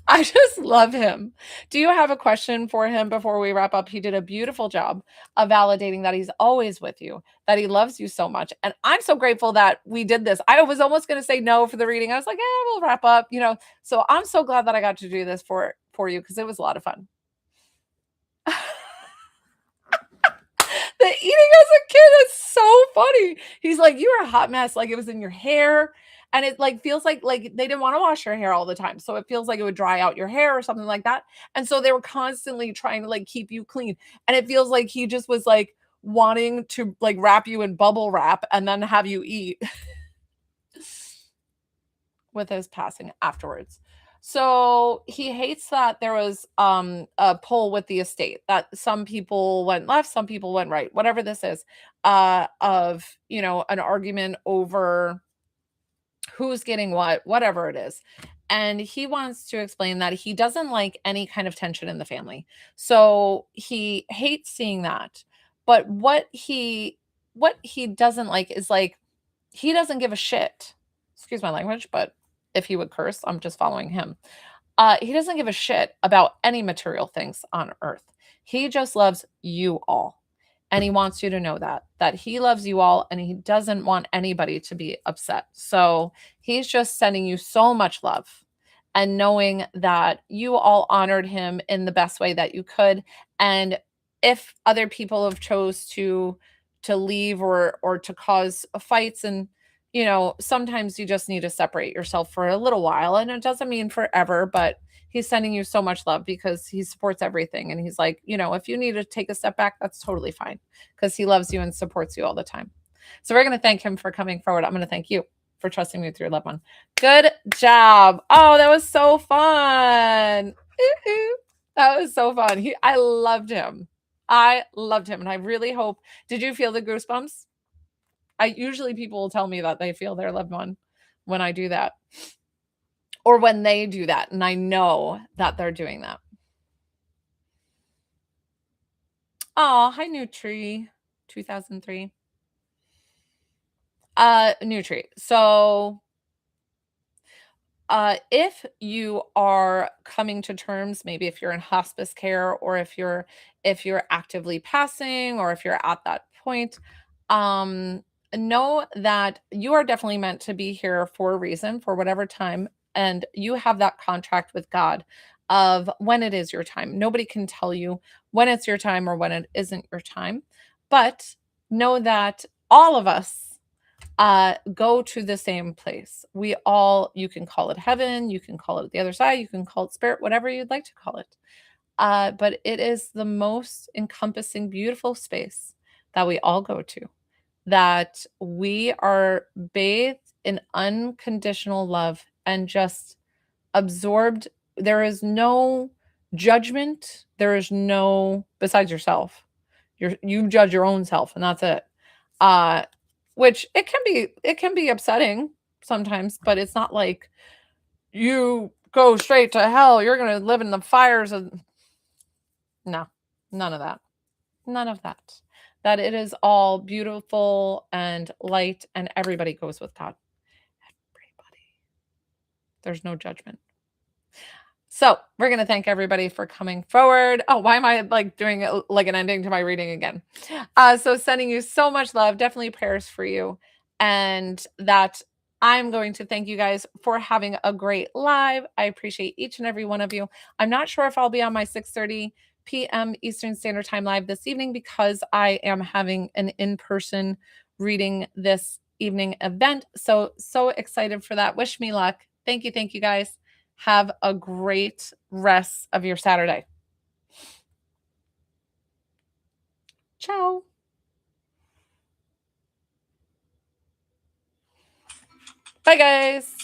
Speaker 1: I just love him. Do you have a question for him before we wrap up? He did a beautiful job of validating that he's always with you, that he loves you so much. And I'm so grateful that we did this. I was almost going to say no for the reading. I was like, "Yeah, we'll wrap up," you know. So I'm so glad that I got to do this for you, because it was a lot of fun. The eating as a kid is so funny. He's like, "You were a hot mess, like, it was in your hair," and it, like, feels like they didn't wanna wash your hair all the time, so it feels like it would dry out your hair or something like that, and so they were constantly trying to, like, keep you clean, and it feels like he just was, like, wanting to, like, wrap you in bubble wrap and then have you eat with his passing afterwards. So he hates that there was a pull with the estate, that some people went left, some people went right, whatever this is, of, you know, an argument over who's getting what, whatever it is. And he wants to explain that he doesn't like any kind of tension in the family. So he hates seeing that. But what he doesn't like is, like, he doesn't give a shit. Excuse my language, but if he would curse, I'm just following him. He doesn't give a shit about any material things on earth. He just loves you all. And he wants you to know that he loves you all and he doesn't want anybody to be upset. So he's just sending you so much love and knowing that you all honored him in the best way that you could. And if other people have chose to leave or to cause fights, and you know, sometimes you just need to separate yourself for a little while, and it doesn't mean forever, but he's sending you so much love because he supports everything, and he's like, you know, if you need to take a step back, that's totally fine, because he loves you and supports you all the time. So we're going to thank him for coming forward. I'm going to thank you for trusting me with your loved one. Good job. Oh, that was so fun. Ooh, that was so fun. I loved him. I loved him, and I really hope. Did you feel the goosebumps? I usually people will tell me that they feel their loved one when I do that, or when they do that, and I know that they're doing that. Oh, hi, Nutri 2003. Nutri. So, if you are coming to terms, maybe if you're in hospice care, or if you're actively passing, or if you're at that point, um, know that you are definitely meant to be here for a reason, for whatever time, and you have that contract with God of when it is your time. Nobody can tell you when it's your time or when it isn't your time, but know that all of us go to the same place. We all, you can call it heaven, you can call it the other side, you can call it spirit, whatever you'd like to call it. But it is the most encompassing, beautiful space that we all go to, that we are bathed in unconditional love and just absorbed. There is no judgment. There is no, besides yourself, You judge your own self, and that's it. Which it can be upsetting sometimes, but it's not like you go straight to hell. You're going to live in the fires of no, none of that. None of that. That it is all beautiful and light, and everybody goes with God. Everybody. There's no judgment. So we're going to thank everybody for coming forward. Oh, why am I like doing it like an ending to my reading again? So sending you so much love, definitely prayers for you. And that I'm going to thank you guys for having a great live. I appreciate each and every one of you. I'm not sure if I'll be on my 6:30 p.m. Eastern Standard Time live this evening because I am having an in-person reading this evening event. So excited for that. Wish me luck. Thank you guys. Have a great rest of your Saturday. Ciao. Bye, guys.